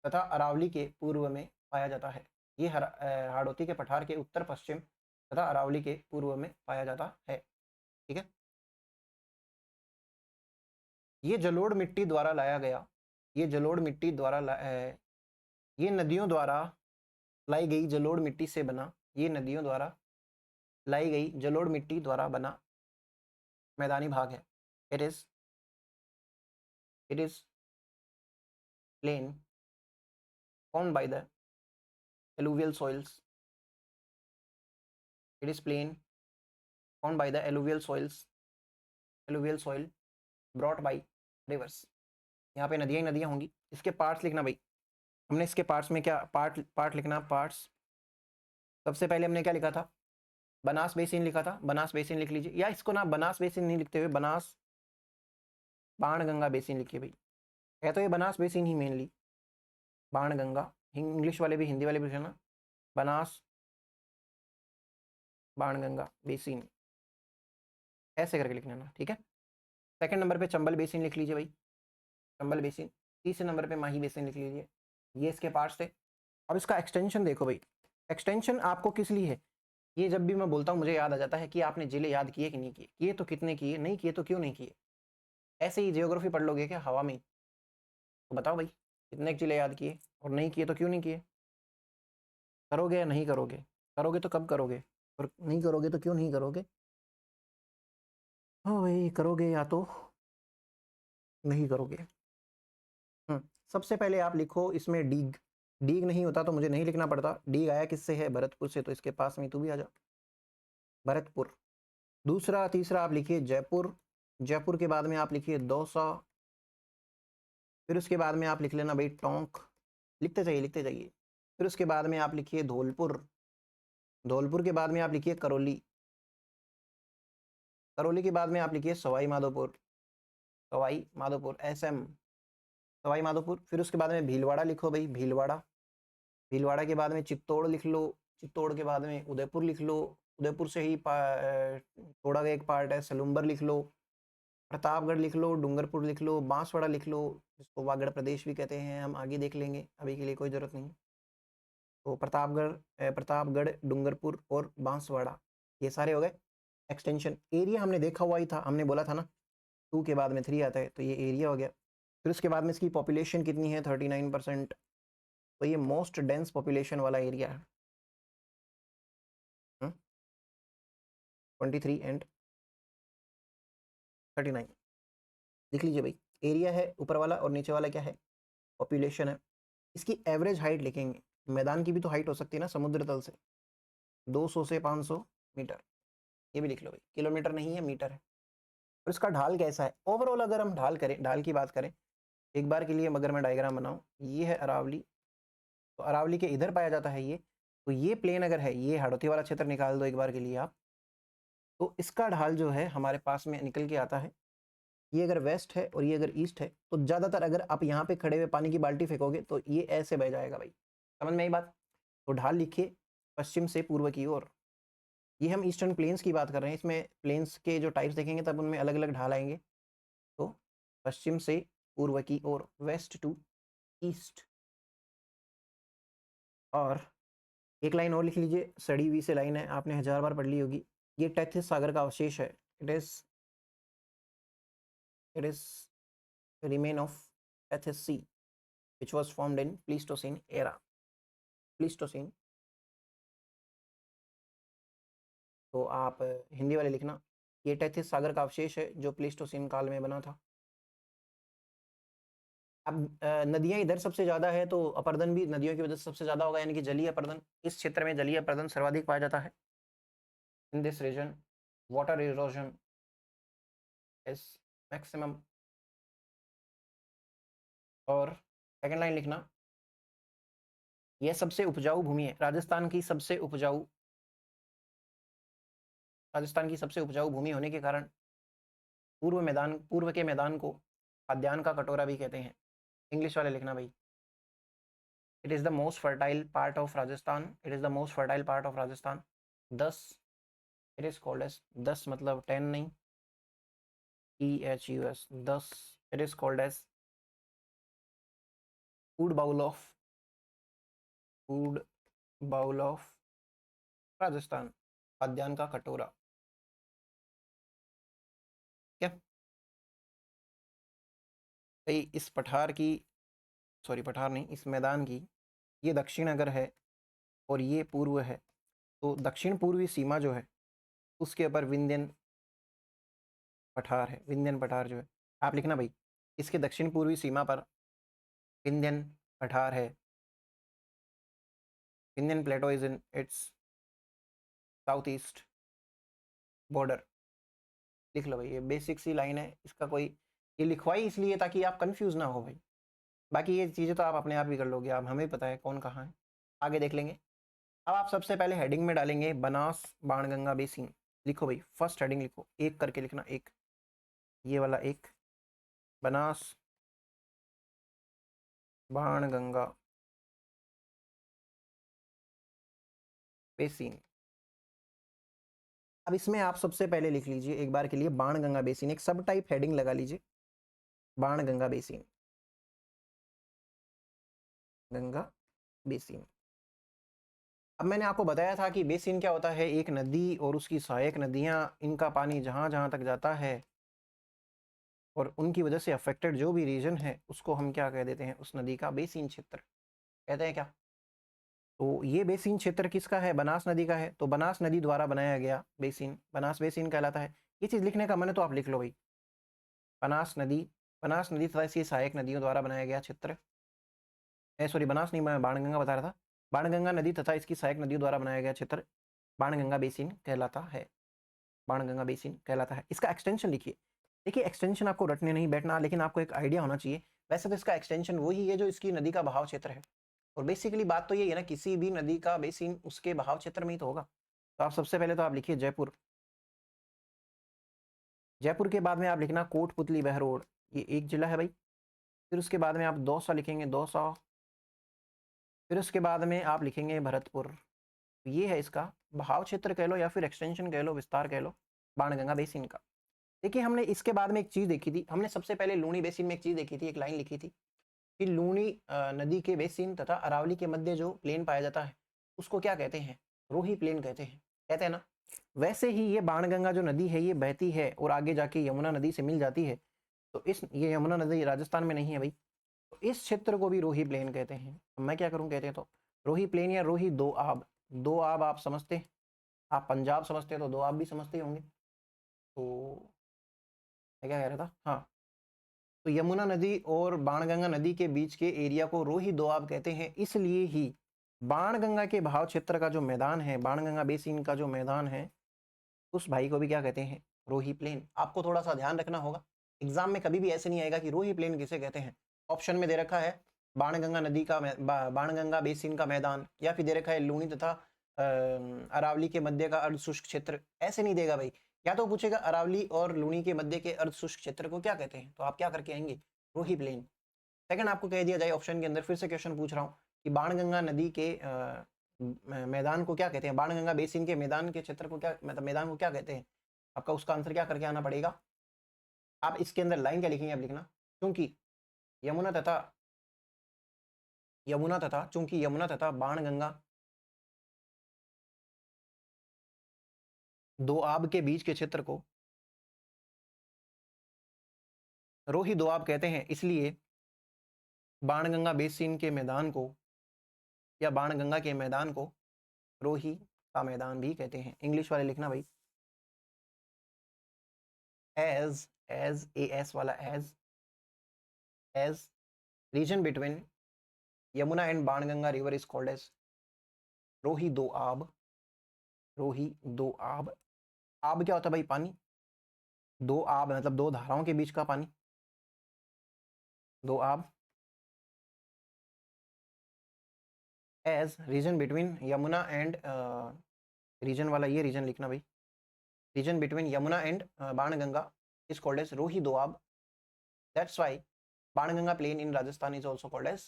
S1: तथा अरावली के पूर्व में पाया जाता है। ये हाड़ौती के पठार के उत्तर पश्चिम तथा अरावली के पूर्व में पाया जाता है। ठीक है, ये जलोढ़ मिट्टी द्वारा लाया गया, ये जलोढ़ मिट्टी द्वारा ये नदियों द्वारा लाई गई जलोढ़ मिट्टी से बना, ये नदियों द्वारा लाई गई जलोढ़ मिट्टी द्वारा बना मैदानी भाग है। It is plain formed by the alluvial soils. It is plain formed by the alluvial soil brought by rivers. यहाँ पे नदियाँ ही नदियाँ होंगी। इसके पार्ट्स लिखना भाई। हमने इसके पार्ट्स में क्या पार्ट लिखना, पार्ट्स। सबसे पहले हमने क्या लिखा था, बनास बेसिन लिखा था, बनास बेसिन लिख लीजिए, या इसको ना बनास बेसिन नहीं लिखते हुए बनास बाणगंगा बेसिन लिखिए भाई। है तो ये बनास बेसिन ही मेनली, बाणगंगा। इंग्लिश वाले भी हिंदी वाले भी लिखना, बनास बाणगंगा बेसिन, ऐसे करके लिखना ना। ठीक है, सेकंड नंबर पे चंबल बेसिन लिख लीजिए भाई, चंबल बेसिन। तीसरे नंबर पे माही बेसिन लिख लीजिए। ये इसके पार्ट्स थे। अब इसका एक्सटेंशन देखो भाई, एक्सटेंशन आपको किस लिए है, ये जब भी मैं बोलता हूँ मुझे याद आ जाता है कि आपने जिले याद किए कि नहीं किए, किए तो कितने किए, नहीं किए तो क्यों नहीं किए। ऐसे ही जियोग्राफी पढ़ लोगे क्या हवा में? तो बताओ भाई, कितने जिले याद किए और नहीं किए तो क्यों नहीं किए? करोगे या नहीं करोगे? करोगे तो कब करोगे, और नहीं करोगे तो क्यों नहीं करोगे? हाँ भाई, करोगे या तो नहीं करोगे। सबसे पहले आप लिखो इसमें डीग, डीग नहीं होता तो मुझे नहीं लिखना पड़ता। डीग आया किससे है, भरतपुर से, तो इसके पास में तू भी आ जा, भरतपुर। दूसरा तीसरा आप लिखिए जयपुर, जयपुर के बाद में आप लिखिए दौसा, फिर उसके बाद में आप लिख लेना भाई टोंक, लिखते जाइए लिखते जाइए। फिर उसके बाद में आप लिखिए धौलपुर, धौलपुर के बाद में आप लिखिए करौली, करौली के बाद में आप लिखिए सवाई माधोपुर, सवाई माधोपुर SM, सवाई माधोपुर। फिर उसके बाद में भीलवाड़ा लिखो भाई, भीलवाड़ा, भीलवाड़ा के बाद में चित्तौड़ लिख लो, चित्तौड़ के बाद में उदयपुर लिख लो, उदयपुर से ही थोड़ा एक पार्ट है सलूम्बर लिख लो, प्रतापगढ़ लिख लो, डूंगरपुर लिख लो, बांसवाड़ा लिख लो, जिसको वागड़ प्रदेश भी कहते हैं, हम आगे देख लेंगे, अभी के लिए कोई ज़रूरत नहीं। तो प्रतापगढ़, डूंगरपुर और बांसवाड़ा, ये सारे हो गए एक्सटेंशन। एरिया हमने देखा हुआ ही था, हमने बोला था ना 2 के बाद में 3 आता है, तो ये एरिया हो गया। फिर उसके बाद में इसकी पॉपुलेशन कितनी है, 39%, तो ये मोस्ट डेंस पॉपुलेशन वाला एरिया है। 23 एंड 39 लिख लीजिए भाई। एरिया है ऊपर वाला और नीचे वाला क्या है, पॉपुलेशन है। इसकी एवरेज हाइट लिखेंगे, मैदान की भी तो हाइट हो सकती है ना समुद्र तल से, 200 से 500 मीटर, ये भी लिख लो भाई, किलोमीटर नहीं है मीटर है। और इसका ढाल कैसा है ओवरऑल, अगर हम ढाल करें, ढाल की बात करें एक बार के लिए, अगर मैं डायग्राम बनाऊं, ये है अरावली, तो अरावली के इधर पाया जाता है ये। तो ये प्लेन अगर है, ये हाड़ौती वाला क्षेत्र निकाल दो एक बार के लिए आप, तो इसका ढाल जो है हमारे पास में निकल के आता है। ये अगर वेस्ट है और ये अगर ईस्ट है, तो ज़्यादातर अगर आप यहाँ पे खड़े हुए पानी की बाल्टी फेंकोगे तो ये ऐसे बह जाएगा भाई। समझ में आई बात? तो ढाल लिखिए पश्चिम से पूर्व की ओर। ये हम ईस्टर्न प्लेन्स की बात कर रहे हैं, इसमें प्लेन्स के जो टाइप्स देखेंगे तब उनमें अलग अलग ढाल आएंगे। तो पश्चिम से पूर्व की ओर, वेस्ट टू ईस्ट। और एक लाइन और लिख लीजिए, सड़ी हुई से लाइन है, आपने 1000 बार पढ़ ली होगी। ये टेथिस सागर का अवशेष है। It is remain of Tethys sea which was formed in Pleistocene era. Pleistocene। तो आप हिंदी वाले लिखना, ये टेथिस सागर का अवशेष है जो प्लीस्टोसीन काल में बना था। अब नदियां इधर सबसे ज़्यादा है तो अपर्दन भी नदियों की वजह से सबसे ज़्यादा होगा, यानी कि जलीय अपर्दन। इस क्षेत्र में जलीय अपर्दन सर्वाधिक पाया जाता है। In this region water erosion is maximum. और सेकेंड लाइन लिखना, यह सबसे उपजाऊ भूमि है। राजस्थान की सबसे उपजाऊ भूमि होने के कारण पूर्व के मैदान को खाद्यान्न का कटोरा भी कहते हैं। इंग्लिश वाले लिखना भाई। It is the most fertile part of Rajasthan. Thus it is called as, 10 मतलब 10 नहीं, EHUS 10। It is called as food bowl of Rajasthan, खाद्यान्न का कटोरा। क्या भाई, इस पठार नहीं, इस मैदान की ये दक्षिण अगर है और ये पूर्व है, तो दक्षिण पूर्वी सीमा जो है उसके ऊपर विंध्यन पठार है। विंध्यन पठार जो है, आप लिखना भाई, इसके दक्षिण पूर्वी सीमा पर विंध्यन पठार है। Vindhyan plateau is in its south east border. लिख लो भाई, ये बेसिक सी लाइन है, इसका कोई, ये लिखवाई इसलिए ताकि आप कंफ्यूज ना हो भाई। बाकी ये चीज़ें तो आप अपने आप ही कर लोगे, आप हमें पता है कौन कहाँ है, आगे देख लेंगे। अब आप सबसे पहले हेडिंग में डालेंगे बनास बाणगंगा बेसिन। लिखो भाई, फर्स्ट हेडिंग लिखो, एक करके लिखना, एक ये वाला, एक बनास बाणगंगा बेसिन। अब इसमें आप सबसे पहले लिख लीजिए एक बार के लिए बाणगंगा बेसिन, एक सब टाइप हेडिंग लगा लीजिए, बाणगंगा बेसिन, गंगा बेसिन। अब मैंने आपको बताया था कि बेसिन क्या होता है, एक नदी और उसकी सहायक नदियां, इनका पानी जहां जहां तक जाता है और उनकी वजह से अफेक्टेड जो भी रीजन है उसको हम क्या कह देते हैं, उस नदी का बेसिन क्षेत्र कहते हैं। क्या तो ये बेसिन क्षेत्र किसका है, बनास नदी का है। तो बनास नदी द्वारा बनाया गया बेसिन बनास बेसिन कहलाता है। ये चीज़ लिखने का मन है तो आप लिख लो भाई, बनास नदी तथा इसकी सहायक नदियों द्वारा बनाया गया क्षेत्र, सॉरी बनास नहीं, मैं बाणगंगा बता रहा था। बाणगंगा नदी तथा इसकी सहायक नदियों द्वारा बनाया गया क्षेत्र बाणगंगा बेसिन कहलाता है। बाणगंगा बेसिन कहलाता है। इसका एक्सटेंशन लिखिए। देखिए, एक्सटेंशन आपको रटने नहीं बैठना, लेकिन आपको एक आइडिया होना चाहिए। वैसे तो इसका एक्सटेंशन वही है जो इसकी नदी का बहाव क्षेत्र है, और बेसिकली बात तो ये है ना, किसी भी नदी का बेसिन उसके बहाव क्षेत्र में ही तो होगा। तो आप सबसे पहले तो आप लिखिए जयपुर। जयपुर के बाद में आप लिखना कोटपुतली बहरोड, ये एक जिला है भाई। फिर उसके बाद में आप दौसा लिखेंगे, दौसा। फिर उसके बाद में आप लिखेंगे भरतपुर। ये है इसका बहाव क्षेत्र कह लो या फिर एक्सटेंशन कह लो, विस्तार कह लो, बाणगंगा बेसिन का। देखिए, हमने इसके बाद में एक चीज़ देखी थी, हमने सबसे पहले लूणी बेसिन में एक चीज़ देखी थी, एक लाइन लिखी थी कि लूणी नदी के बेसिन तथा अरावली के मध्य जो प्लेन पाया जाता है उसको क्या कहते हैं, रोही प्लेन कहते हैं ना। वैसे ही ये बाणगंगा जो नदी है ये बहती है और आगे जाके यमुना नदी से मिल जाती है। तो ये यमुना नदी राजस्थान में नहीं है भाई, तो इस क्षेत्र को भी रोही प्लेन कहते हैं। मैं क्या करूँ, कहते हैं तो रोही प्लेन या रोही दो आब आप समझते, आप पंजाब समझते हो तो दो आब भी समझते होंगे। तो मैं क्या कह रहा था, हाँ, तो यमुना नदी और बाणगंगा नदी के बीच के एरिया को रोही दोआब कहते हैं। इसलिए ही बाणगंगा के बहाव क्षेत्र का जो मैदान है, बाणगंगा बेसिन का जो मैदान है, उस भाई को भी क्या कहते हैं, रोही प्लेन। आपको थोड़ा सा ध्यान रखना होगा, एग्जाम में कभी भी ऐसे नहीं आएगा कि रोही प्लेन किसे कहते हैं। ऑप्शन में दे रखा है बाणगंगा नदी का बाणगंगा बेसिन का मैदान, या फिर दे रखा है लूणी तथा अरावली के मध्य का अर्ध शुष्क क्षेत्र। ऐसे नहीं देगा भाई, या तो पूछेगा अरावली और लूणी के मध्य के अर्ध शुष्क क्षेत्र को क्या कहते हैं, तो आप क्या करके आएंगे, रोही प्लेन। सेकंड आपको कह दिया जाए ऑप्शन के अंदर, फिर से क्वेश्चन पूछ रहा हूँ कि बाणगंगा नदी के मैदान को क्या कहते हैं, बाणगंगा बेसिन के मैदान के क्षेत्र को क्या, मतलब मैदान को क्या कहते हैं, आपका उसका आंसर क्या करके आना पड़ेगा। आप इसके अंदर लाइन क्या लिखेंगे, आप लिखना चूंकि यमुना तथा बाणगंगा दो आब के बीच के क्षेत्र को रोही दोआब कहते हैं, इसलिए बाणगंगा बेसिन के मैदान को या बाणगंगा के मैदान को रोही का मैदान भी कहते हैं। इंग्लिश वाले लिखना भाई, एज एस वाला as region between Yamuna and Banganga river is called as Rohi दो आब। आब क्या होता है भाई, पानी। दो आब मतलब दो धाराओं के बीच का पानी, Doab. As region between Yamuna and region वाला ये रीजन लिखना भाई, region between Yamuna and Banganga is called as Rohi Doab. That's why Banganga plain in Rajasthan is also called as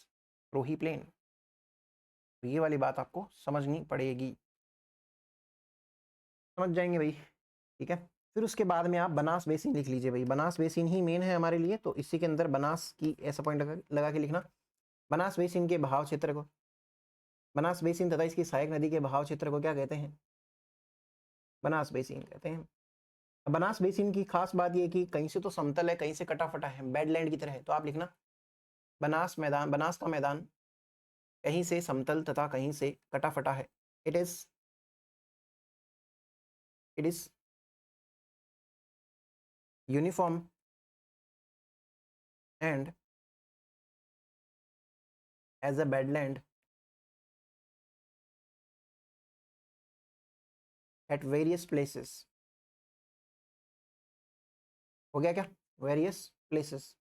S1: Rohi plain. तो ये वाली बात आपको समझनी पड़ेगी, समझ जाएंगे भाई, ठीक है। फिर उसके बाद में आप बनास बेसिन लिख लीजिए भाई, बनास बेसिन ही मेन है हमारे लिए, तो इसी के अंदर बनास की ऐसा पॉइंट लगा के लिखना, बनास बेसिन के बहाव क्षेत्र को, बनास बेसिन तथा इसकी सहायक नदी के बहाव क्षेत्र को क्या कहते हैं, बनास बेसिन कहते हैं। बनास बेसिन की खास बात यह कि कहीं से तो समतल है, कहीं से कटा फटा है, बेडलैंड की तरह है, तो आप लिखना बनास का मैदान कहीं से समतल तथा कहीं से कटा फटा है। It is uniform and as a badland at various places. हो गया क्या, वेरियस प्लेसेस।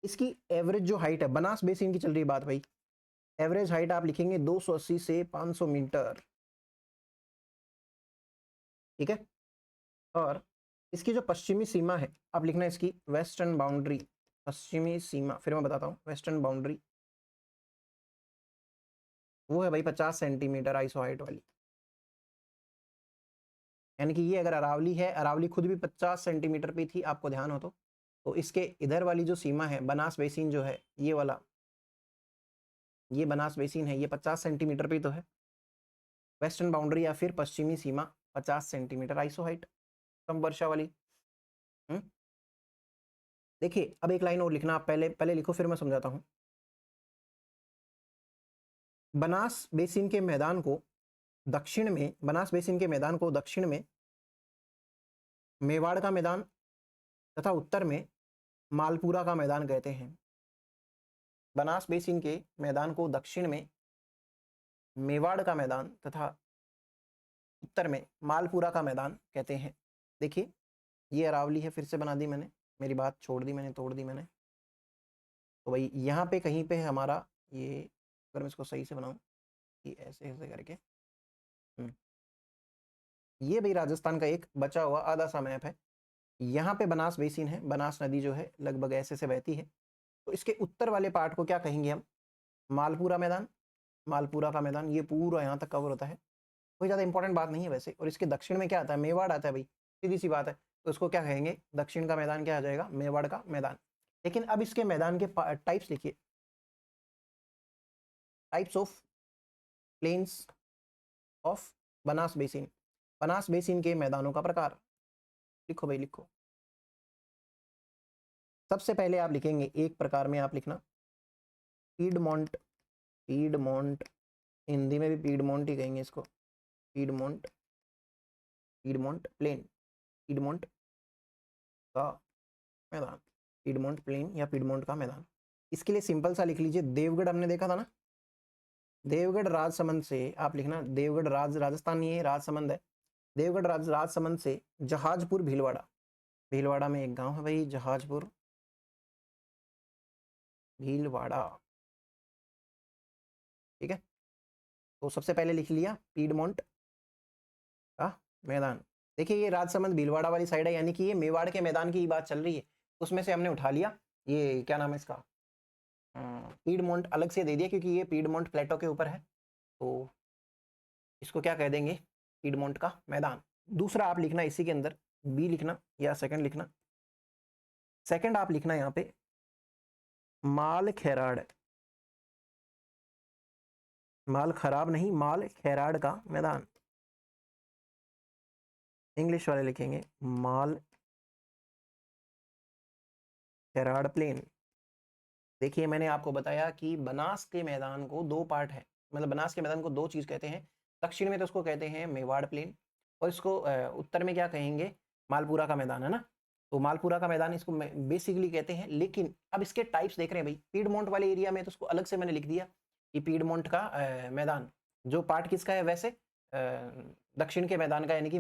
S1: इसकी एवरेज जो हाइट है, बनास बेसिन की चल रही बात भाई, एवरेज हाइट आप लिखेंगे 280 से 500 मीटर, ठीक है। और इसकी जो पश्चिमी सीमा है, आप लिखना इसकी वेस्टर्न बाउंड्री, पश्चिमी सीमा, फिर मैं बताता हूँ, वेस्टर्न बाउंड्री वो है भाई 50 सेंटीमीटर आइसो हाइट वाली, यानी कि ये अगर अरावली है, अरावली खुद भी 50 सेंटीमीटर पे थी, आपको ध्यान हो तो इसके इधर वाली जो सीमा है, बनास बेसिन जो है ये वाला, ये बनास बेसिन है, ये 50 सेंटीमीटर पे तो है वेस्टर्न बाउंड्री या फिर पश्चिमी सीमा 50 सेंटीमीटर आइसो हाइट, कम वर्षा वाली। देखिए अब एक लाइन और लिखना, आप पहले लिखो फिर मैं समझाता हूँ। बनास बेसिन के मैदान को दक्षिण में, बनास बेसिन के मैदान को दक्षिण में मेवाड़ का मैदान तथा उत्तर में मालपुरा का मैदान कहते हैं। बनास बेसिन के मैदान को दक्षिण में मेवाड़ का मैदान तथा उत्तर में मालपुरा का मैदान कहते हैं। देखिए ये अरावली है, फिर से बना दी मैंने, मेरी बात छोड़ दी मैंने, तोड़ दी मैंने, तो भाई यहाँ पे कहीं पे है हमारा ये, अगर मैं इसको सही से बनाऊं कि ऐसे ऐसे करके, ये भाई राजस्थान का एक बचा हुआ आधा सा मैप है। यहाँ पे बनास बेसिन है, बनास नदी जो है लगभग ऐसे से बहती है, तो इसके उत्तर वाले पार्ट को क्या कहेंगे हम, मालपुरा मैदान, मालपुरा का मैदान, ये पूरा यहाँ तक कवर होता है, कोई ज़्यादा इंपॉर्टेंट बात नहीं है वैसे। और इसके दक्षिण में क्या आता है, मेवाड़ आता है भाई, सीधी सी बात है, तो इसको क्या कहेंगे, दक्षिण का मैदान क्या आ जाएगा, मेवाड़ का मैदान। लेकिन अब इसके मैदान के टाइप्स लिखिए, types of plains of Banas basin, Banas basin के मैदानों का प्रकार लिखो भाई, लिखो। सबसे पहले आप लिखेंगे एक प्रकार में, आप लिखना पीडमोंट, पीडमोंट हिंदी में भी पीडमोंट ही कहेंगे इसको, पीडमोंट, पीडमोंट प्लेन, पीडमोंट का मैदान, पीडमोंट प्लेन या पीडमोंट का मैदान। इसके लिए सिंपल सा लिख लीजिए, देवगढ़ हमने देखा था ना, देवगढ़ राजसमंद से आप लिखना, देवगढ़ राजस्थान नहीं है, राजसमंद है, देवगढ़ राजसमंद से जहाजपुर भीलवाड़ा, भीलवाड़ा में एक गांव है भाई जहाजपुर भीलवाड़ा, ठीक है, तो सबसे पहले लिख लिया पीडमोंट का मैदान। देखिए ये राजसमंद भीलवाड़ा वाली साइड है, यानी कि ये मेवाड़ के मैदान की बात चल रही है, उसमें से हमने उठा लिया। ये क्या नाम है इसका, पीडमोंट अलग से दे दिया क्योंकि ये पीडमोंट प्लेटो के ऊपर है, तो इसको क्या कह देंगे, पीडमोंट का मैदान। दूसरा आप लिखना इसी के अंदर, बी लिखना या सेकंड लिखना। सेकंड आप लिखना यहाँ पे माल खैराड़, माल खराब नहीं, माल खैराड़ का मैदान। इंग्लिश वाले लिखेंगे माल खैराड़ प्लेन। देखिए मैंने आपको बताया कि बनास के मैदान को दो पार्ट है, मतलब बनास के मैदान को दो चीज कहते हैं। दक्षिण में तो उसको कहते हैं मेवाड़ प्लेन, और इसको उत्तर में क्या कहेंगे, मालपुरा का मैदान, है ना। तो मालपुरा का मैदान इसको बेसिकली कहते हैं। लेकिन अब इसके टाइप्स देख रहे हैं भाई, पीडमोंट वाले एरिया में तो उसको अलग से मैंने लिख दिया कि पीडमोंट का मैदान जो पार्ट किसका है, वैसे दक्षिण के मैदान का, यानी कि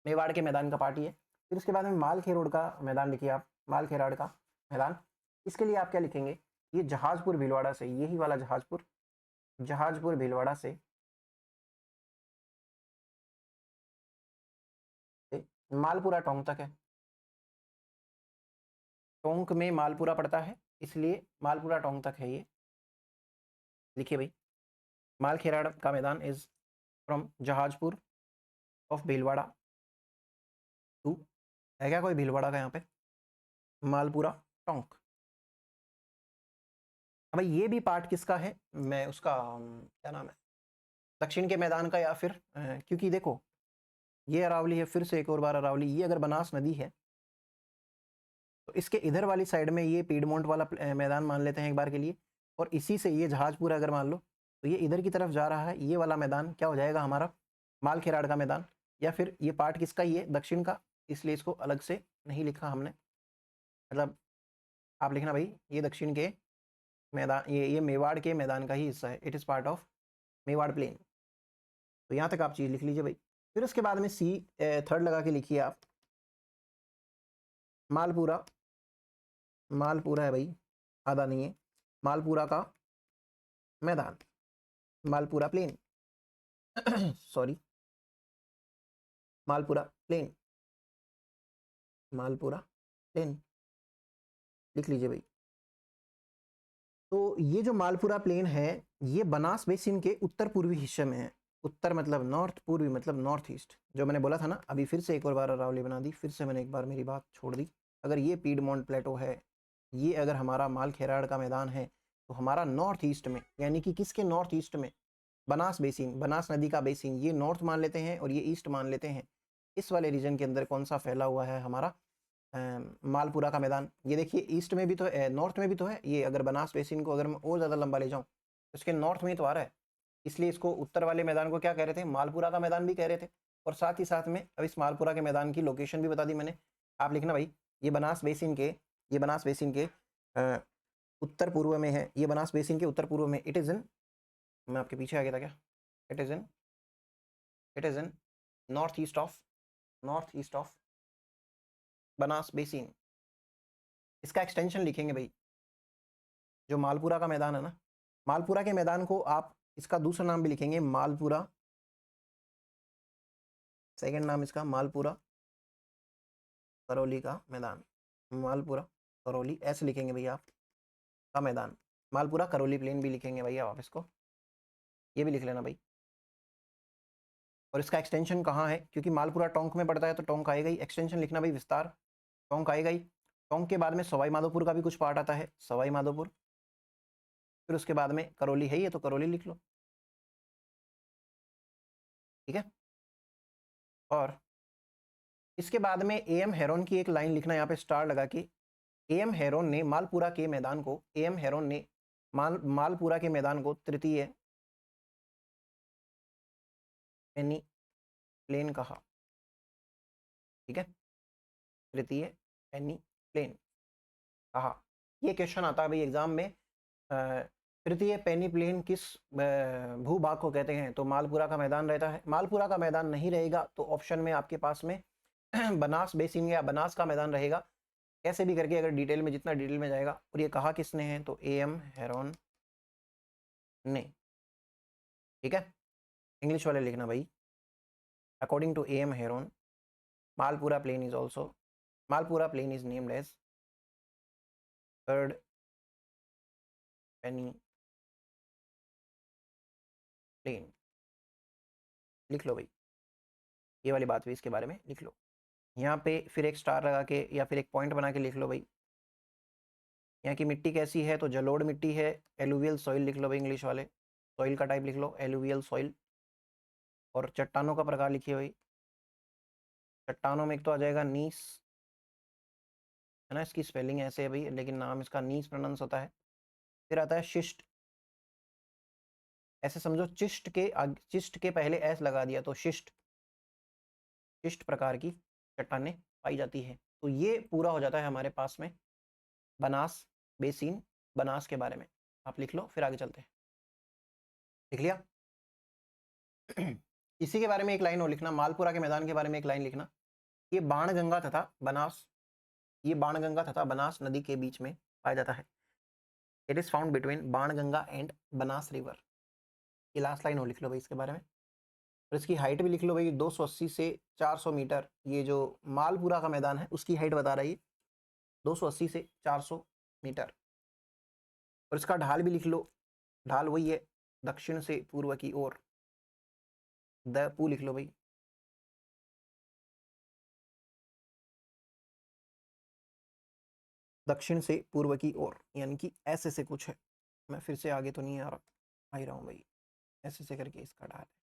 S1: मेवाड़ के मैदान का पार्ट ही है। फिर उसके बाद में माल खेरोड़ का मैदान लिखिए आप, माल खेराड़ का मैदान। इसके लिए आप क्या लिखेंगे, ये जहाजपुर भीलवाड़ा से, यही वाला जहाजपुर, जहाजपुर भीलवाड़ा से मालपुरा टोंक तक है। टोंक में मालपुरा पड़ता है, इसलिए मालपुरा टोंक तक है ये। लिखिए भाई, माल खेराड़ का मैदान is from Jahajpur of Bhilwara to, है क्या कोई भीलवाड़ा का यहाँ पे, मालपुरा टोंक। अब ये भी पार्ट किसका है, मैं उसका क्या नाम है, दक्षिण के मैदान का, या फिर क्योंकि देखो ये अरावली है, फिर से एक और बार अरावली, ये अगर बनास नदी है तो इसके इधर वाली साइड में ये पीडमोंट वाला मैदान मान लेते हैं एक बार के लिए, और इसी से ये जहाजपुर अगर मान लो तो ये इधर की तरफ जा रहा है, ये वाला मैदान क्या हो जाएगा हमारा, माल खेराड़ का मैदान। या फिर ये पार्ट किसका, ये दक्षिण का, इसलिए इसको अलग से नहीं लिखा हमने, मतलब आप लिखना भाई ये दक्षिण के मैदान, ये मेवाड़ के मैदान का ही हिस्सा है, it is part of Mewar plain. तो यहाँ तक आप चीज़ लिख लीजिए भाई। फिर उसके बाद में सी थर्ड लगा के लिखिए आप, मालपुरा, मालपुरा है भाई, आधा नहीं है, मालपुरा का मैदान, Malpura plain sorry, Malpura plain, Malpura plain लिख लीजिए भाई। तो ये जो मालपुरा प्लेन है ये बनास बेसिन के उत्तर पूर्वी हिस्से में है। उत्तर मतलब नॉर्थ, पूर्वी मतलब नॉर्थ ईस्ट, जो मैंने बोला था ना अभी, फिर से एक और बार अरावली बना दी, फिर से मैंने एक बार मेरी बात छोड़ दी। अगर ये पीडमोंट प्लेटो है, ये अगर हमारा माल खेराड़ का मैदान है, तो हमारा नॉर्थ ईस्ट में, यानी कि किसके नॉर्थ ईस्ट में, बनास बेसिन, बनास नदी का बेसिन, ये नॉर्थ मान लेते हैं और ये ईस्ट मान लेते हैं। इस वाले रीजन के अंदर कौन सा फैला हुआ है हमारा मालपुरा का मैदान। ये देखिए ईस्ट में भी तो है, नॉर्थ में भी तो है ये। अगर बनास बेसिन को अगर मैं और ज़्यादा लंबा ले जाऊँ तो इसके नॉर्थ में ही तो आ रहा है, इसलिए इसको उत्तर वाले मैदान को क्या कह रहे थे, मालपुरा का मैदान भी कह रहे थे। और साथ ही साथ में अब इस मालपुरा के मैदान की लोकेशन भी बता दी मैंने। आप लिखना भाई, ये बनास बेसिन के, ये बनास बेसिन के उत्तर पूर्व में है, ये बनास बेसिन के उत्तर पूर्व में, इट इज़ इन, मैं आपके पीछे आ गया था क्या, it is in north east of Banas basin. इसका एक्सटेंशन लिखेंगे भाई, जो मालपुरा का मैदान है ना, मालपुरा के मैदान को आप इसका दूसरा नाम भी लिखेंगे मालपुरा, सेकंड नाम इसका मालपुरा करौली का मैदान, मालपुरा करौली ऐसे लिखेंगे भैया आप का मैदान। मालपुरा करौली प्लेन भी लिखेंगे भैया आप इसको, ये भी लिख लेना भाई। और इसका एक्सटेंशन कहाँ है, क्योंकि मालपुरा टोंक में पड़ता है तो टोंक आएगा ही, एक्सटेंशन लिखना भाई विस्तार, टोंक आएगा ही। टोंक के बाद में सवाई माधोपुर का भी कुछ पार्ट आता है, सवाई माधोपुर। फिर उसके बाद में करौली है ये, तो करौली लिख लो, ठीक है। और इसके बाद में एम हेरोन की एक लाइन लिखना यहाँ पे स्टार लगा के। एम हेरोन ने मालपुरा के मैदान को, एम हेरोन ने मालपुरा के मैदान को तृतीय पेनी प्लेन कहा, ठीक है, तृतीय पेनी प्लेन कहा। ये क्वेश्चन आता है भाई एग्जाम में, तृतीय पेनी प्लेन किस भूभाग को कहते हैं, तो मालपुरा का मैदान रहता है। मालपुरा का मैदान नहीं रहेगा तो ऑप्शन में आपके पास में बनास बेसिन या बनास का मैदान रहेगा, कैसे भी करके, अगर डिटेल में, जितना डिटेल में जाएगा। और ये कहा किसने है, तो एम हेरोन ने, ठीक है, इंग्लिश वाले लिखना भाई। According to AM Heron, Malpura plain is also, Malpura plain is named as third penny plain. लिख लो भाई, ये वाली बात भी इसके बारे में लिख लो। यहाँ पे फिर एक स्टार लगा के या फिर एक पॉइंट बना के लिख लो भाई। यहाँ की मिट्टी कैसी है, तो जलोढ़ मिट्टी है, एलुवियल सॉइल लिख लो भाई इंग्लिश वाले, सॉइल का टाइप लिख लो एलुवियल सॉइल। और चट्टानों का प्रकार लिखिए भाई, चट्टानों में एक तो आ जाएगा नीस, है ना, इसकी स्पेलिंग ऐसे है भाई लेकिन नाम इसका नीस प्रोनाउंस होता है। फिर आता है शिष्ट, ऐसे समझो चिष्ट के पहले एस लगा दिया तो शिष्ट, शिष्ट प्रकार की चट्टानें पाई जाती है। तो ये पूरा हो जाता है हमारे पास में बनास बेसिन, बनास के बारे में आप लिख लो, फिर आगे चलते हैं। लिख लिया? इसी के बारे में एक लाइन और लिखना, मालपुरा के मैदान के बारे में एक लाइन लिखना। ये बाणगंगा तथा बनास, ये बाणगंगा तथा बनास नदी के बीच में पाया जाता है। It is found between Banganga and Banas river. ये लास्ट लाइन और लिख लो भाई इसके बारे में। और इसकी हाइट भी लिख लो भाई, 280 से 400 मीटर। ये जो मालपुरा का मैदान है उसकी हाइट बता रही है 280 से 400 मीटर। और इसका ढाल भी लिख लो, ढाल वही है दक्षिण से पूर्व की ओर, दपू लिख लो भाई। दक्षिण से पूर्व की ओर यानी कि ऐसे से कुछ है, मैं फिर से आगे तो नहीं आ रहा हूँ भाई, ऐसे से करके इसका ढाल है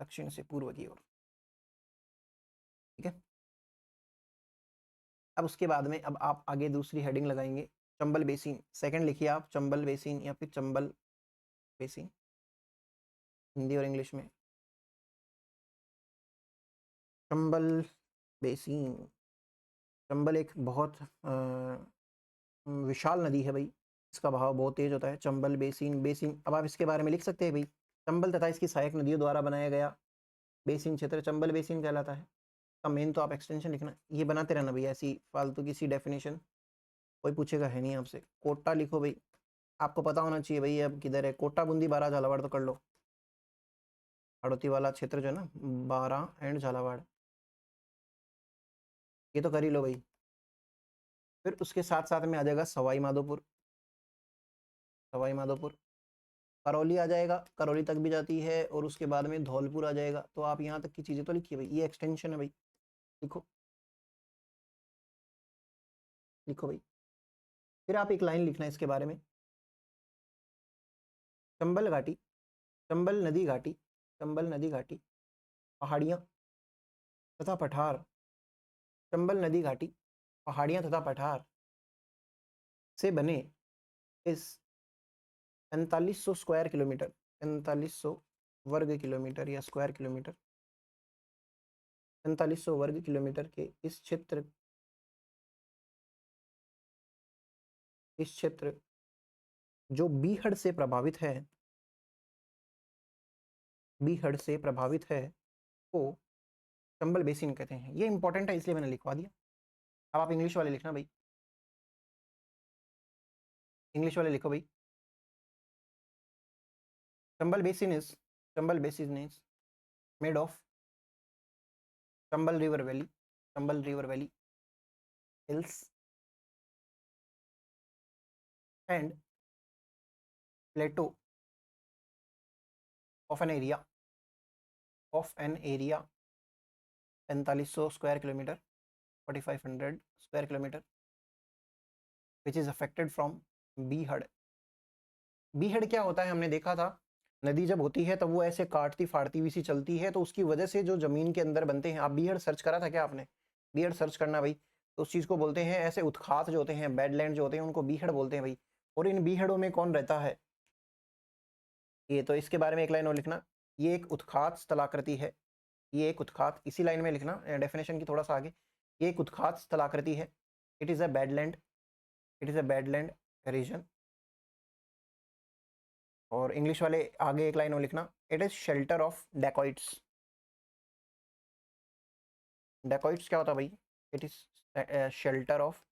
S1: दक्षिण से पूर्व की ओर। ठीक है, अब उसके बाद में अब आप आगे दूसरी हेडिंग लगाएंगे, चंबल बेसिन। सेकंड लिखिए आप चंबल बेसिन या फिर चंबल बेसिन, हिंदी और इंग्लिश में चंबल बेसिन। चंबल एक बहुत विशाल नदी है भाई, इसका बहाव बहुत तेज होता है। चंबल बेसिन, बेसिन अब आप इसके बारे में लिख सकते हैं भाई, चंबल तथा इसकी सहायक नदियों द्वारा बनाया गया बेसिन क्षेत्र चंबल बेसिन कहलाता है। का मेन तो आप एक्सटेंशन लिखना, ये बनाते रहना भैया, ऐसी फालतू की सी डेफिनेशन कोई पूछेगा है नहीं आपसे। कोटा लिखो भाई, आपको पता होना चाहिए भाई अब किधर है कोटा, बूंदी, बारा, झालावाड़ तो कर लो, हड़ौती वाला क्षेत्र जो है ना, बारा एंड झालावाड़, ये तो कर ही लो भाई। फिर उसके साथ साथ में आ जाएगा सवाई माधोपुर, सवाई माधोपुर, करौली आ जाएगा, करौली तक भी जाती है, और उसके बाद में धौलपुर आ जाएगा। तो आप यहाँ तक की चीज़ें तो लिखिए भाई, ये एक्सटेंशन है भाई, लिखो लिखो भाई। फिर आप एक लाइन लिखना है इसके बारे में, चंबल घाटी, चंबल नदी घाटी, चंबल नदी घाटी, पहाड़ियाँ तथा पठार, चंबल नदी घाटी, पहाड़ियाँ तथा पठार से बने इस 4500 स्क्वायर किलोमीटर, 4500 वर्ग किलोमीटर या स्क्वायर किलोमीटर, 4500 वर्ग किलोमीटर के इस क्षेत्र जो बीहड़ से प्रभावित है, बीहड़ से प्रभावित है, को चंबल बेसिन कहते हैं। ये इंपॉर्टेंट है इसलिए मैंने लिखवा दिया। अब आप इंग्लिश वाले लिखना भाई, इंग्लिश वाले लिखो भाई। Chambal basin is made of Chambal river valley, Chambal river valley hills and plateau of an area 4500 square kilometre, 4500 square kilometre, which is affected from beehad. बीहड़ क्या होता है, हमने देखा था नदी जब होती है तब वो ऐसे काटती फाड़ती हुई सी चलती है, तो उसकी वजह से जो जमीन के अंदर बनते हैं, आप बीहड़ सर्च करा था क्या आपने? बीहड़ सर्च करना भाई, तो उस चीज को बोलते हैं, ऐसे उत्खात जो होते हैं, बेडलैंड जो होते हैं, उनको बीहड़ बोलते हैं भाई। और इन बीहड़ों में कौन रहता है, ये तो इसके बारे में एक लाइन और लिखना, ये एक उत्खात स्थलाकृति है, ये एक उत्खात, इसी लाइन में लिखना डेफिनेशन की थोड़ा सा आगे, ये एक उत्खात स्थलाकृति है। It is a badland, it is a badland region. और इंग्लिश वाले आगे एक लाइन और लिखना, it is shelter of dacoits. Dacoits क्या होता है भाई? It is shelter of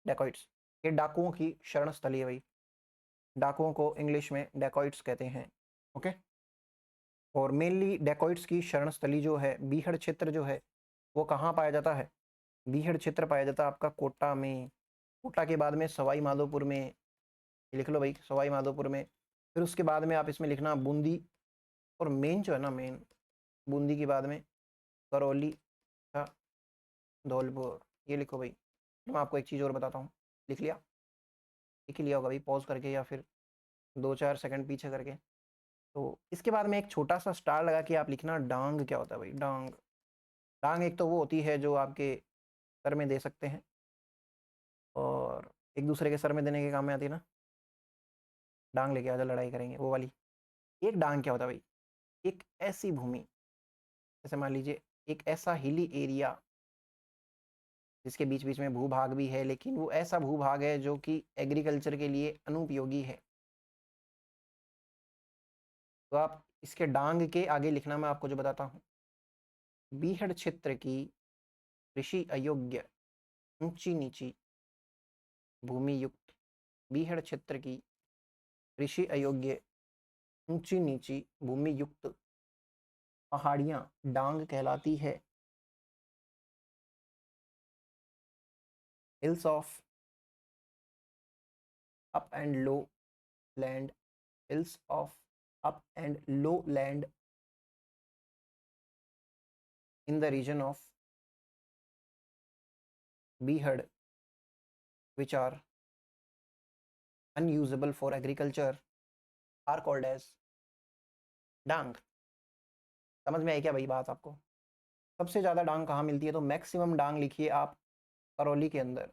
S1: dacoits, ये डाकुओं की शरण स्थली है भाई, डाकुओं को इंग्लिश में डेकॉइट्स कहते हैं। ओके। और मेनली डेकोइट्स की शरण स्थली जो है, बीहड़ क्षेत्र जो है, वो कहाँ पाया जाता है? बीहड़ क्षेत्र पाया जाता है आपका कोटा में। कोटा के बाद में सवाई माधोपुर में, लिख लो भाई सवाई माधोपुर में। फिर उसके बाद में आप इसमें लिखना बूंदी, और मेन जो है ना, मेन बूंदी के बाद में करौली का धौलपुर, ये लिखो भाई। मैं आपको एक चीज़ और बताता हूँ, लिख लिया? लिख लिया होगा भाई, पॉज करके या फिर 2-4 सेकंड पीछे करके। तो इसके बाद में एक छोटा सा स्टार लगा के आप लिखना डांग। क्या होता है भाई डांग? डांग एक तो वो होती है जो आपके सर में दे सकते हैं, और एक दूसरे के सर में देने के काम में आती है ना, डांग लेके आजा लड़ाई करेंगे, वो वाली। एक डांग क्या होता है भाई? एक ऐसी भूमि, जैसे मान लीजिए एक ऐसा हिली एरिया जिसके बीच बीच में भूभाग भी है, लेकिन वो ऐसा भूभाग है जो कि एग्रीकल्चर के लिए अनुपयोगी है। तो आप इसके डांग के आगे लिखना, मैं आपको जो बताता हूँ, बीहड़ क्षेत्र की कृषि अयोग्य ऊंची नीची भूमि युक्त, बीहड़ क्षेत्र की कृषि अयोग्य ऊंची नीची भूमि युक्त पहाड़ियां डांग कहलाती है। Hills of up and low land, hills of up and low land in the region of Bihar which are unusable for agriculture are called as डांग। समझ में आई क्या भाई बात आपको? सबसे ज़्यादा डांग कहाँ मिलती है? तो मैक्सिमम डांग लिखिए आप करौली के अंदर।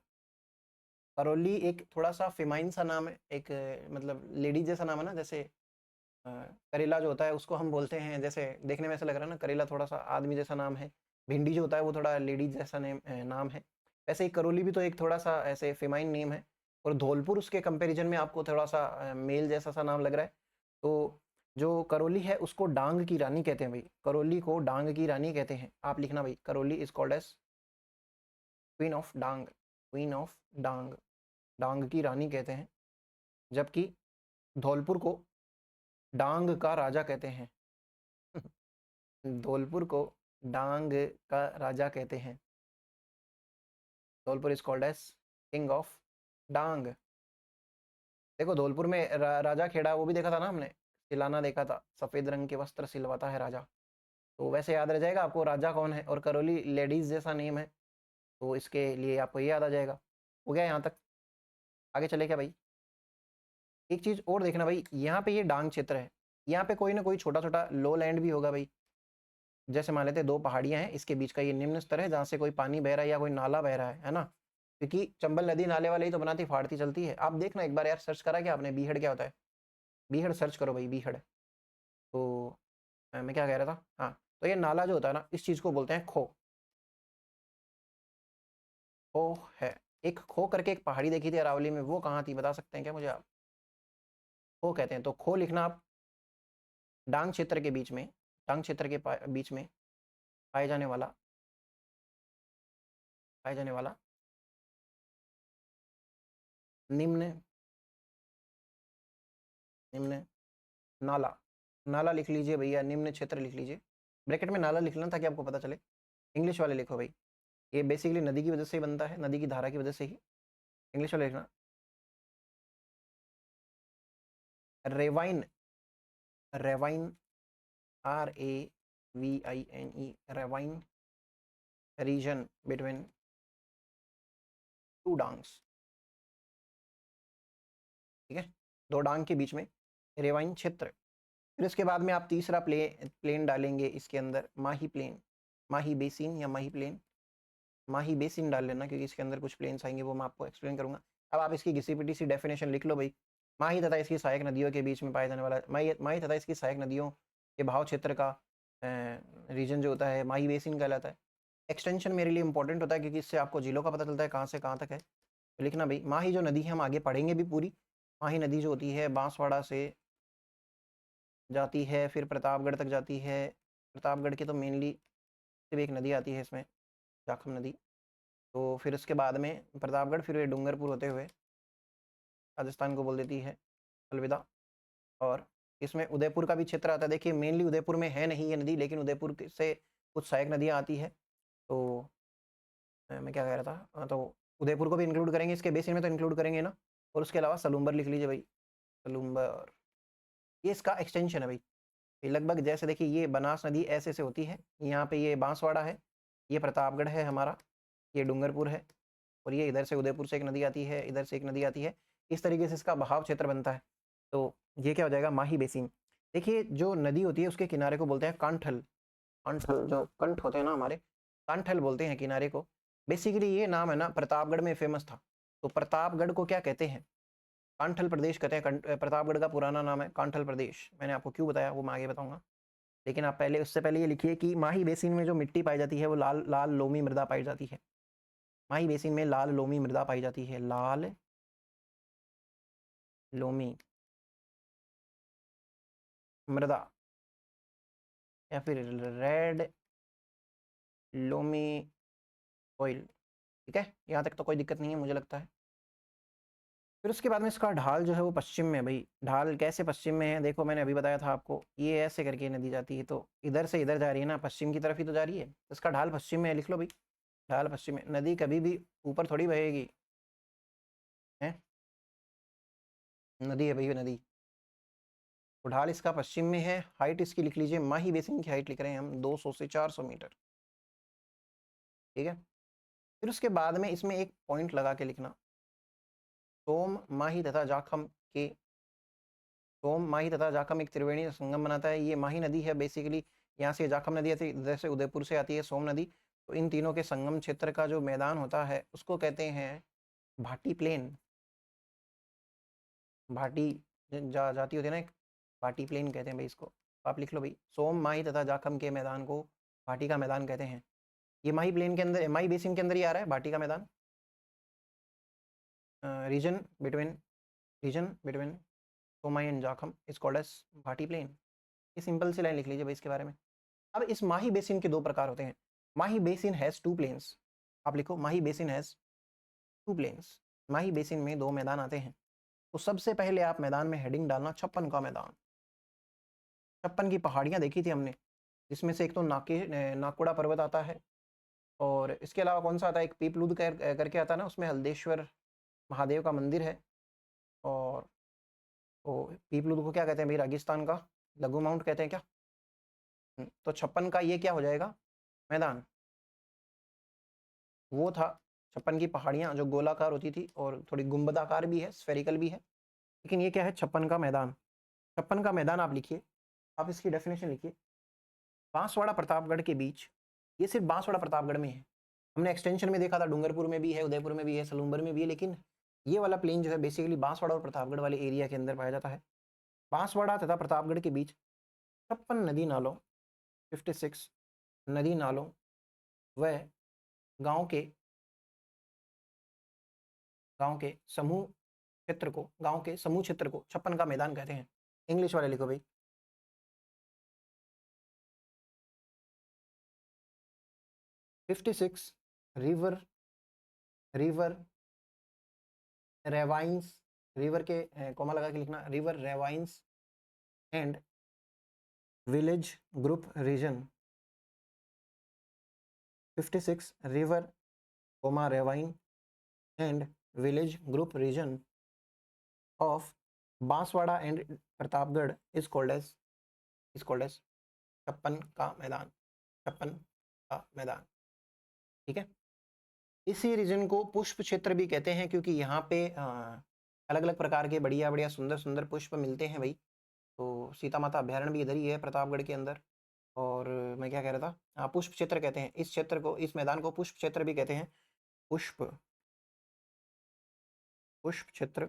S1: करौली एक थोड़ा सा फेमाइन सा नाम है, एक मतलब लेडीज जैसा नाम है ना, जैसे करेला जो होता है उसको हम बोलते हैं, जैसे देखने में ऐसा लग रहा है ना, करेला थोड़ा सा आदमी जैसा नाम है, भिंडी जो होता है वो थोड़ा लेडीज जैसा नाम है, वैसे ही करौली भी तो एक थोड़ा सा ऐसे फेमाइन नेम है। और धौलपुर उसके कंपैरिजन में आपको थोड़ा सा मेल जैसा सा नाम लग रहा है। तो जो करौली है उसको डांग की रानी कहते हैं भाई, करौली को डांग की रानी कहते हैं। आप लिखना भाई, Karauli is called as queen of Dang, queen of Dang, Dang की रानी कहते हैं। जबकि धौलपुर को डांग का राजा कहते हैं। धौलपुर को डांग का राजा कहते हैं। Dholpur is called as king of Dang. देखो धौलपुर में राजा खेड़ा वो भी देखा था ना हमने, सिलाना देखा था, सफेद रंग के वस्त्र सिलवाता है राजा। तो वैसे याद रह जाएगा आपको राजा कौन है, और करौली लेडीज जैसा नेम है, तो इसके लिए आपको ये याद आ जाएगा। हो गया यहाँ तक? आगे चले क्या भाई? एक चीज और देखना भाई, यहाँ पे ये डांग क्षेत्र है, यहाँ पे कोई ना कोई छोटा छोटा लो लैंड भी होगा भाई। जैसे मान लेते हैं 2 पहाड़ियां हैं, इसके बीच का ये निम्न स्तर है जहाँ से कोई पानी बह रहा है या कोई नाला बह रहा है ना, क्योंकि चंबल नदी नाले वाले ही तो बनाती फाड़ती चलती है। आप देखना एक बार यार, सर्च करा क्या आपने बीहड़ क्या होता है? बीहड़ सर्च करो भाई, बीहड़। तो मैं क्या कह रहा था, हाँ, तो ये नाला जो होता है ना, इस चीज को बोलते हैं खो। खो है, एक खो करके एक पहाड़ी देखी थी अरावली में, वो कहाँ थी बता सकते हैं क्या मुझे आप? खो कहते हैं, तो खो लिखना आप। डांग क्षेत्र के बीच में, डांग क्षेत्र के बीच में पाए जाने वाला, पाए जाने वाला निम्न, निम्न नाला, नाला लिख लीजिए भैया, निम्न क्षेत्र लिख लीजिए, ब्रैकेट में नाला लिख लेना ताकि आपको पता चले। इंग्लिश वाले लिखो भाई, ये बेसिकली नदी की वजह से ही बनता है, नदी की धारा की वजह से ही। इंग्लिश वाले लिखना ravine, ravine, RAVINE, ravine, region between 2 डांग्स, ठीक है, 2 डांग के बीच में रेवाइन क्षेत्र। फिर उसके बाद में आप तीसरा प्लेन डालेंगे इसके अंदर, माही प्लेन, माही बेसिन या माही प्लेन, माही बेसिन डाल लेना क्योंकि इसके अंदर कुछ प्लेन्स आएंगे, वो मैं आपको एक्सप्लेन करूंगा। अब आप इसकी घिसी पिटी सी डेफिनेशन लिख लो भाई। माही तथा इसकी सहायक नदियों के बीच में पाए जाने वाला, माही तथा इसकी सहायक नदियों के भाव क्षेत्र का रीजन जो होता है माही बेसिन कहलाता है। एक्सटेंशन मेरे लिए इंपॉर्टेंट होता है क्योंकि इससे आपको जिलों का पता चलता है कहाँ से कहाँ तक है। तो लिखना भाई, माही जो नदी है हम आगे पढ़ेंगे भी पूरी। माही नदी जो होती है बांसवाड़ा से जाती है, फिर प्रतापगढ़ तक जाती है। प्रतापगढ़ की तो मेनली सिर्फ एक नदी आती है इसमें, जाखम नदी। तो फिर उसके बाद में प्रतापगढ़, फिर वे डूंगरपुर होते हुए राजस्थान को बोल देती है अलविदा, और इसमें उदयपुर का भी क्षेत्र आता है। देखिए मेनली उदयपुर में है नहीं ये नदी, लेकिन उदयपुर से कुछ सहायक नदियाँ आती है। तो मैं क्या कह रहा था, तो उदयपुर को भी इंक्लूड करेंगे इसके बेसिन में, तो इंक्लूड करेंगे ना। और उसके अलावा सलूम्बर लिख लीजिए भाई, सलूम्बर, ये इसका एक्सटेंशन है भाई। ये लगभग जैसे देखिए ये बनास नदी ऐसे से होती है, यहाँ पे ये बांसवाड़ा है, ये प्रतापगढ़ है हमारा, ये डूंगरपुर है, और ये इधर से उदयपुर से एक नदी आती है, इधर से एक नदी आती है। इस तरीके से इसका बहाव क्षेत्र बनता है। तो ये क्या हो जाएगा, माही बेसिन। देखिए जो नदी होती है उसके किनारे को बोलते हैं कांठल। कांठल, जो कंठ होते हैं ना हमारे, कांठल बोलते हैं किनारे को। बेसिकली ये नाम है ना प्रतापगढ़ में फेमस था, तो प्रतापगढ़ को क्या कहते हैं, कांठल प्रदेश कहते हैं। प्रतापगढ़ का पुराना नाम है कांठल प्रदेश। मैंने आपको क्यों बताया वो मैं आगे बताऊंगा, लेकिन आप पहले, उससे पहले ये लिखिए कि माही बेसिन में जो मिट्टी पाई जाती है वो लाल लाल लोमी मृदा पाई जाती है। माही बेसिन में लाल लोमी मृदा पाई जाती है, लाल लोमी मृदा, या फिर रेड लोमी ऑयल। ठीक है, यहाँ तक तो कोई दिक्कत नहीं है मुझे लगता है। फिर उसके बाद में इसका ढाल जो है वो पश्चिम में है भाई। ढाल कैसे पश्चिम में है, देखो मैंने अभी बताया था आपको, ये ऐसे करके नदी जाती है, तो इधर से इधर जा रही है ना, पश्चिम की तरफ ही तो जा रही है, तो इसका ढाल पश्चिम में है, लिख लो भाई, ढाल पश्चिम में। नदी कभी भी ऊपर थोड़ी बहेगी, है नदी है भैया नदी। तो ढाल इसका पश्चिम में है। हाइट इसकी लिख लीजिए, माही बेसिन की हाइट लिख रहे हैं हम 200 से 400 मीटर। ठीक है, फिर उसके बाद में इसमें एक पॉइंट लगा के लिखना, सोम माही तथा जाखम के, सोम माही तथा जाखम एक त्रिवेणी संगम बनाता है। ये माही नदी है बेसिकली, यहाँ से जाखम नदी आती है, इधर से उदयपुर से आती है सोम नदी। तो इन तीनों के संगम क्षेत्र का जो मैदान होता है उसको कहते हैं भाटी प्लेन। भाटी जाती होती है ना एक, भाटी प्लेन कहते हैं भाई इसको। आप लिख लो भाई, सोम माही तथा जाखम के मैदान को भाटी का मैदान कहते हैं। ये माही प्लेन के अंदर, माही बेसिन के अंदर ही आ रहा है भाटी का मैदान। Region between, region between Somai and Jakham is called as Bhati plain. ये सिंपल सी लाइन लिख लीजिए भाई इसके बारे में। अब इस माही बेसिन के दो प्रकार होते हैं। Mahi basin has two plains, आप लिखो Mahi basin has two plains. Mahi basin में दो मैदान आते हैं। तो सबसे पहले आप मैदान में हेडिंग डालना छप्पन का मैदान। छप्पन की पहाड़ियाँ देखी थी हमने, जिसमें से एक तो नाकोड़ा पर्वत आता है, और इसके अलावा कौन सा आता है, एक पीपलूद करके आता है ना, उसमें हल्देश्वर महादेव का मंदिर है। और तो पीपलूद को क्या कहते हैं भाई, राजस्थान का लघु माउंट कहते हैं क्या। तो छप्पन का ये क्या हो जाएगा, मैदान। वो था छप्पन की पहाड़ियाँ जो गोलाकार होती थी और थोड़ी गुंबदाकार भी है, स्फेरिकल भी है, लेकिन ये क्या है, छप्पन का मैदान। छप्पन का मैदान आप लिखिए, आप इसकी डेफिनेशन लिखिए, बांसवाड़ा प्रतापगढ़ के बीच, ये सिर्फ बांसवाड़ा प्रतापगढ़ में है। हमने एक्सटेंशन में देखा था डूंगरपुर में भी है, उदयपुर में भी है, सलूम्बर में भी है, लेकिन ये वाला प्लेन जो है बेसिकली बांसवाड़ा और प्रतापगढ़ वाले एरिया के अंदर पाया जाता है। बांसवाड़ा तथा प्रतापगढ़ के बीच 56 नदी नालों, 56 नदी नालों व गांव के समूह क्षेत्र को, गांव के समूह क्षेत्र को छप्पन का मैदान कहते हैं। इंग्लिश वाले लिखो भाई, 56 रिवर, रिवर रेवाइंस, रिवर के कोमा लगा के लिखना, river ravines and village group region. 56 river comma ravine and village group region of Banswara and Pratapgarh is called as Chhappan का मैदान, छप्पन का मैदान। ठीक है, इसी रीजन को पुष्प क्षेत्र भी कहते हैं, क्योंकि यहाँ पे अलग अलग प्रकार के बढ़िया बढ़िया सुंदर सुंदर पुष्प मिलते हैं भाई। तो सीता माता अभ्यारण्य भी इधर ही है प्रतापगढ़ के अंदर। और मैं क्या कह रहा था, हाँ पुष्प क्षेत्र कहते हैं इस क्षेत्र को, इस मैदान को पुष्प क्षेत्र भी कहते हैं। पुष्प, पुष्प क्षेत्र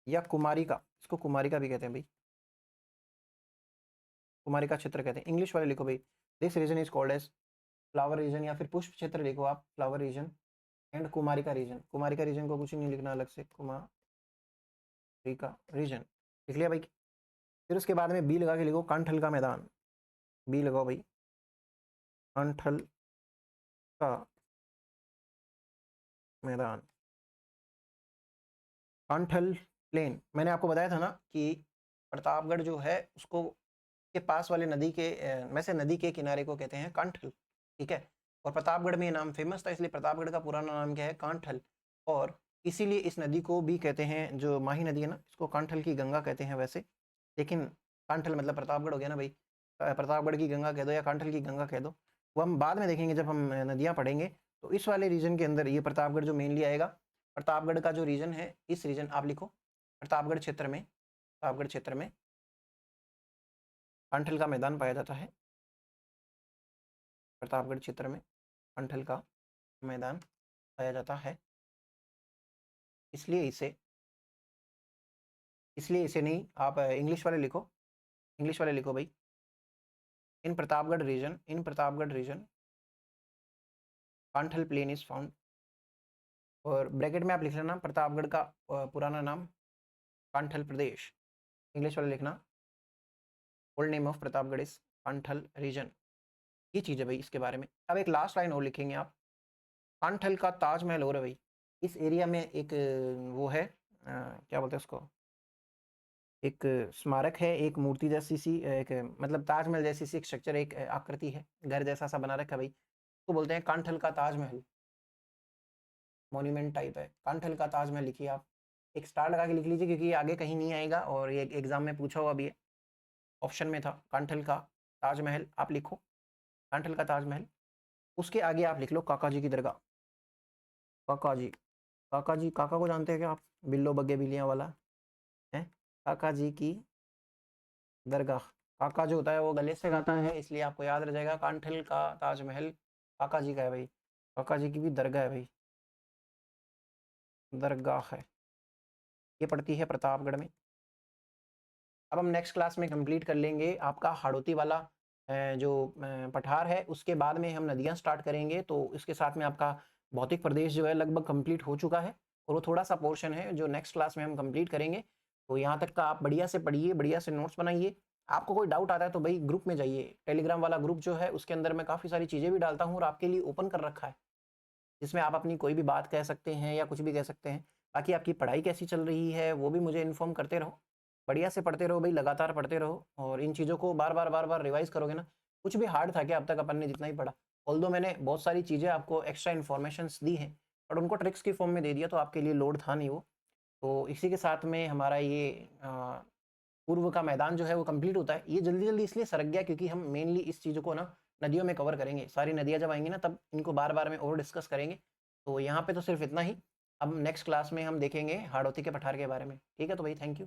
S1: या कुमारिका, इसको कुमारिका भी कहते हैं भाई, कुमारिका क्षेत्र कहते हैं। इंग्लिश वाले लिखो भाई, this region is called as flower region, या फिर पुष्प क्षेत्र लिखो आप, flower region and Kumarika region. Kumarika region को कुछ नहीं लिखना अलग से, कुमारिका रीजन लिख लिया भाई। फिर उसके बाद में बी लगा के लिखो कांठल का मैदान, बी लगाओ भाई, कांठल का मैदान। कांठल प्लेन, मैंने आपको बताया था ना कि प्रतापगढ़ जो है उसको के पास वाले नदी के में से नदी के किनारे को कहते हैं कांठल, ठीक है। और प्रतापगढ़ में ये नाम फेमस था, इसलिए प्रतापगढ़ का पुराना नाम क्या है, कांठल। और इसीलिए इस नदी को भी कहते हैं, जो माही नदी है ना, इसको कांठल की गंगा कहते हैं वैसे, लेकिन कांठल मतलब प्रतापगढ़ हो गया ना भाई, प्रतापगढ़ की गंगा कह दो या कांठल की गंगा कह दो, वो हम बाद में देखेंगे जब हम नदियाँ पढ़ेंगे। तो इस वाले रीजन के अंदर ये प्रतापगढ़ जो मेनली आएगा, प्रतापगढ़ का जो रीजन है, इस रीजन आप लिखो प्रतापगढ़ क्षेत्र में, प्रतापगढ़ क्षेत्र में कांठल का मैदान पाया जाता है। प्रतापगढ़ क्षेत्र में कांठल का मैदान पाया जाता है, इसलिए इसे नहीं, आप इंग्लिश वाले लिखो, इंग्लिश वाले लिखो भाई, in Pratapgarh region Kanthal plain is found. और ब्रैकेट में आप लिख लेना प्रतापगढ़ का पुराना नाम कांठल प्रदेश, इंग्लिश वाले लिखना old name of Pratapgarh is Kanthal region. ये चीज़ है भाई इसके बारे में। अब एक लास्ट लाइन और लिखेंगे आप, कांठल का ताजमहल और है भाई, इस एरिया में एक वो है क्या बोलते हैं उसको, एक स्मारक है, एक मूर्ति जैसी सी, एक मतलब ताजमहल जैसी सी एक स्ट्रक्चर, एक आकृति है, घर जैसा सा बना रखा है भाई, तो बोलते हैं कांठल का ताजमहल, मॉन्यूमेंट टाइप है। कांठल का ताजमहल लिखिए आप, एक स्टार लगा के लिख लीजिए, क्योंकि ये आगे कहीं नहीं आएगा और ये एग्जाम में पूछा हुआ भी है, ऑप्शन में था कांठल का ताजमहल, आप लिखो कांठल का ताजमहल। उसके आगे आप लिख लो काका जी की दरगाह, काका जी, काका जी, काका को जानते हैं क्या आप, बिल्लो बग्गे बिल्लियाँ वाला है, काका जी की दरगाह। काका जो होता है वो गले से गाता है, इसलिए आपको याद रह जाएगा कांठल का ताजमहल काका जी का है भाई, काका जी की भी दरगाह है भाई, दरगाह है, ये पड़ती है प्रतापगढ़ में। अब हम नेक्स्ट क्लास में कंप्लीट कर लेंगे आपका हाड़ौती वाला जो पठार है, उसके बाद में हम नदियाँ स्टार्ट करेंगे, तो इसके साथ में आपका भौतिक प्रदेश जो है लगभग कंप्लीट हो चुका है, और वो थोड़ा सा पोर्शन है जो नेक्स्ट क्लास में हम कंप्लीट करेंगे। तो यहाँ तक का आप बढ़िया से पढ़िए, बढ़िया से नोट्स बनाइए। आपको कोई डाउट आता है तो भाई ग्रुप में जाइए, टेलीग्राम वाला ग्रुप जो है उसके अंदर मैं काफ़ी सारी चीज़ें भी डालता हूँ और आपके लिए ओपन कर रखा है, जिसमें आप अपनी कोई भी बात कह सकते हैं या कुछ भी कह सकते हैं। बाकी आपकी पढ़ाई कैसी चल रही है वो भी मुझे इन्फॉर्म करते रहो, बढ़िया से पढ़ते रहो भाई, लगातार पढ़ते रहो, और इन चीज़ों को बार बार रिवाइज करोगे ना। कुछ भी हार्ड था क्या अब तक अपन ने जितना ही पढ़ा, ऑल्दो मैंने बहुत सारी चीज़ें आपको एक्स्ट्रा इन्फॉर्मेशंस दी हैं, बट उनको ट्रिक्स की फॉर्म में दे दिया, तो आपके लिए लोड था नहीं वो। तो इसी के साथ में हमारा ये पूर्व का मैदान जो है वो कंप्लीट होता है। ये जल्दी जल्दी इसलिए सरक गया क्योंकि हम मेनली इस चीज़ों को ना नदियों में कवर करेंगे, सारी नदियाँ जब आएंगी ना तब इनको बार बार में और डिस्कस करेंगे। तो यहाँ पे तो सिर्फ इतना ही, अब नेक्स्ट क्लास में हम देखेंगे हाड़ौती के पठार के बारे में। ठीक है, तो भाई थैंक यू।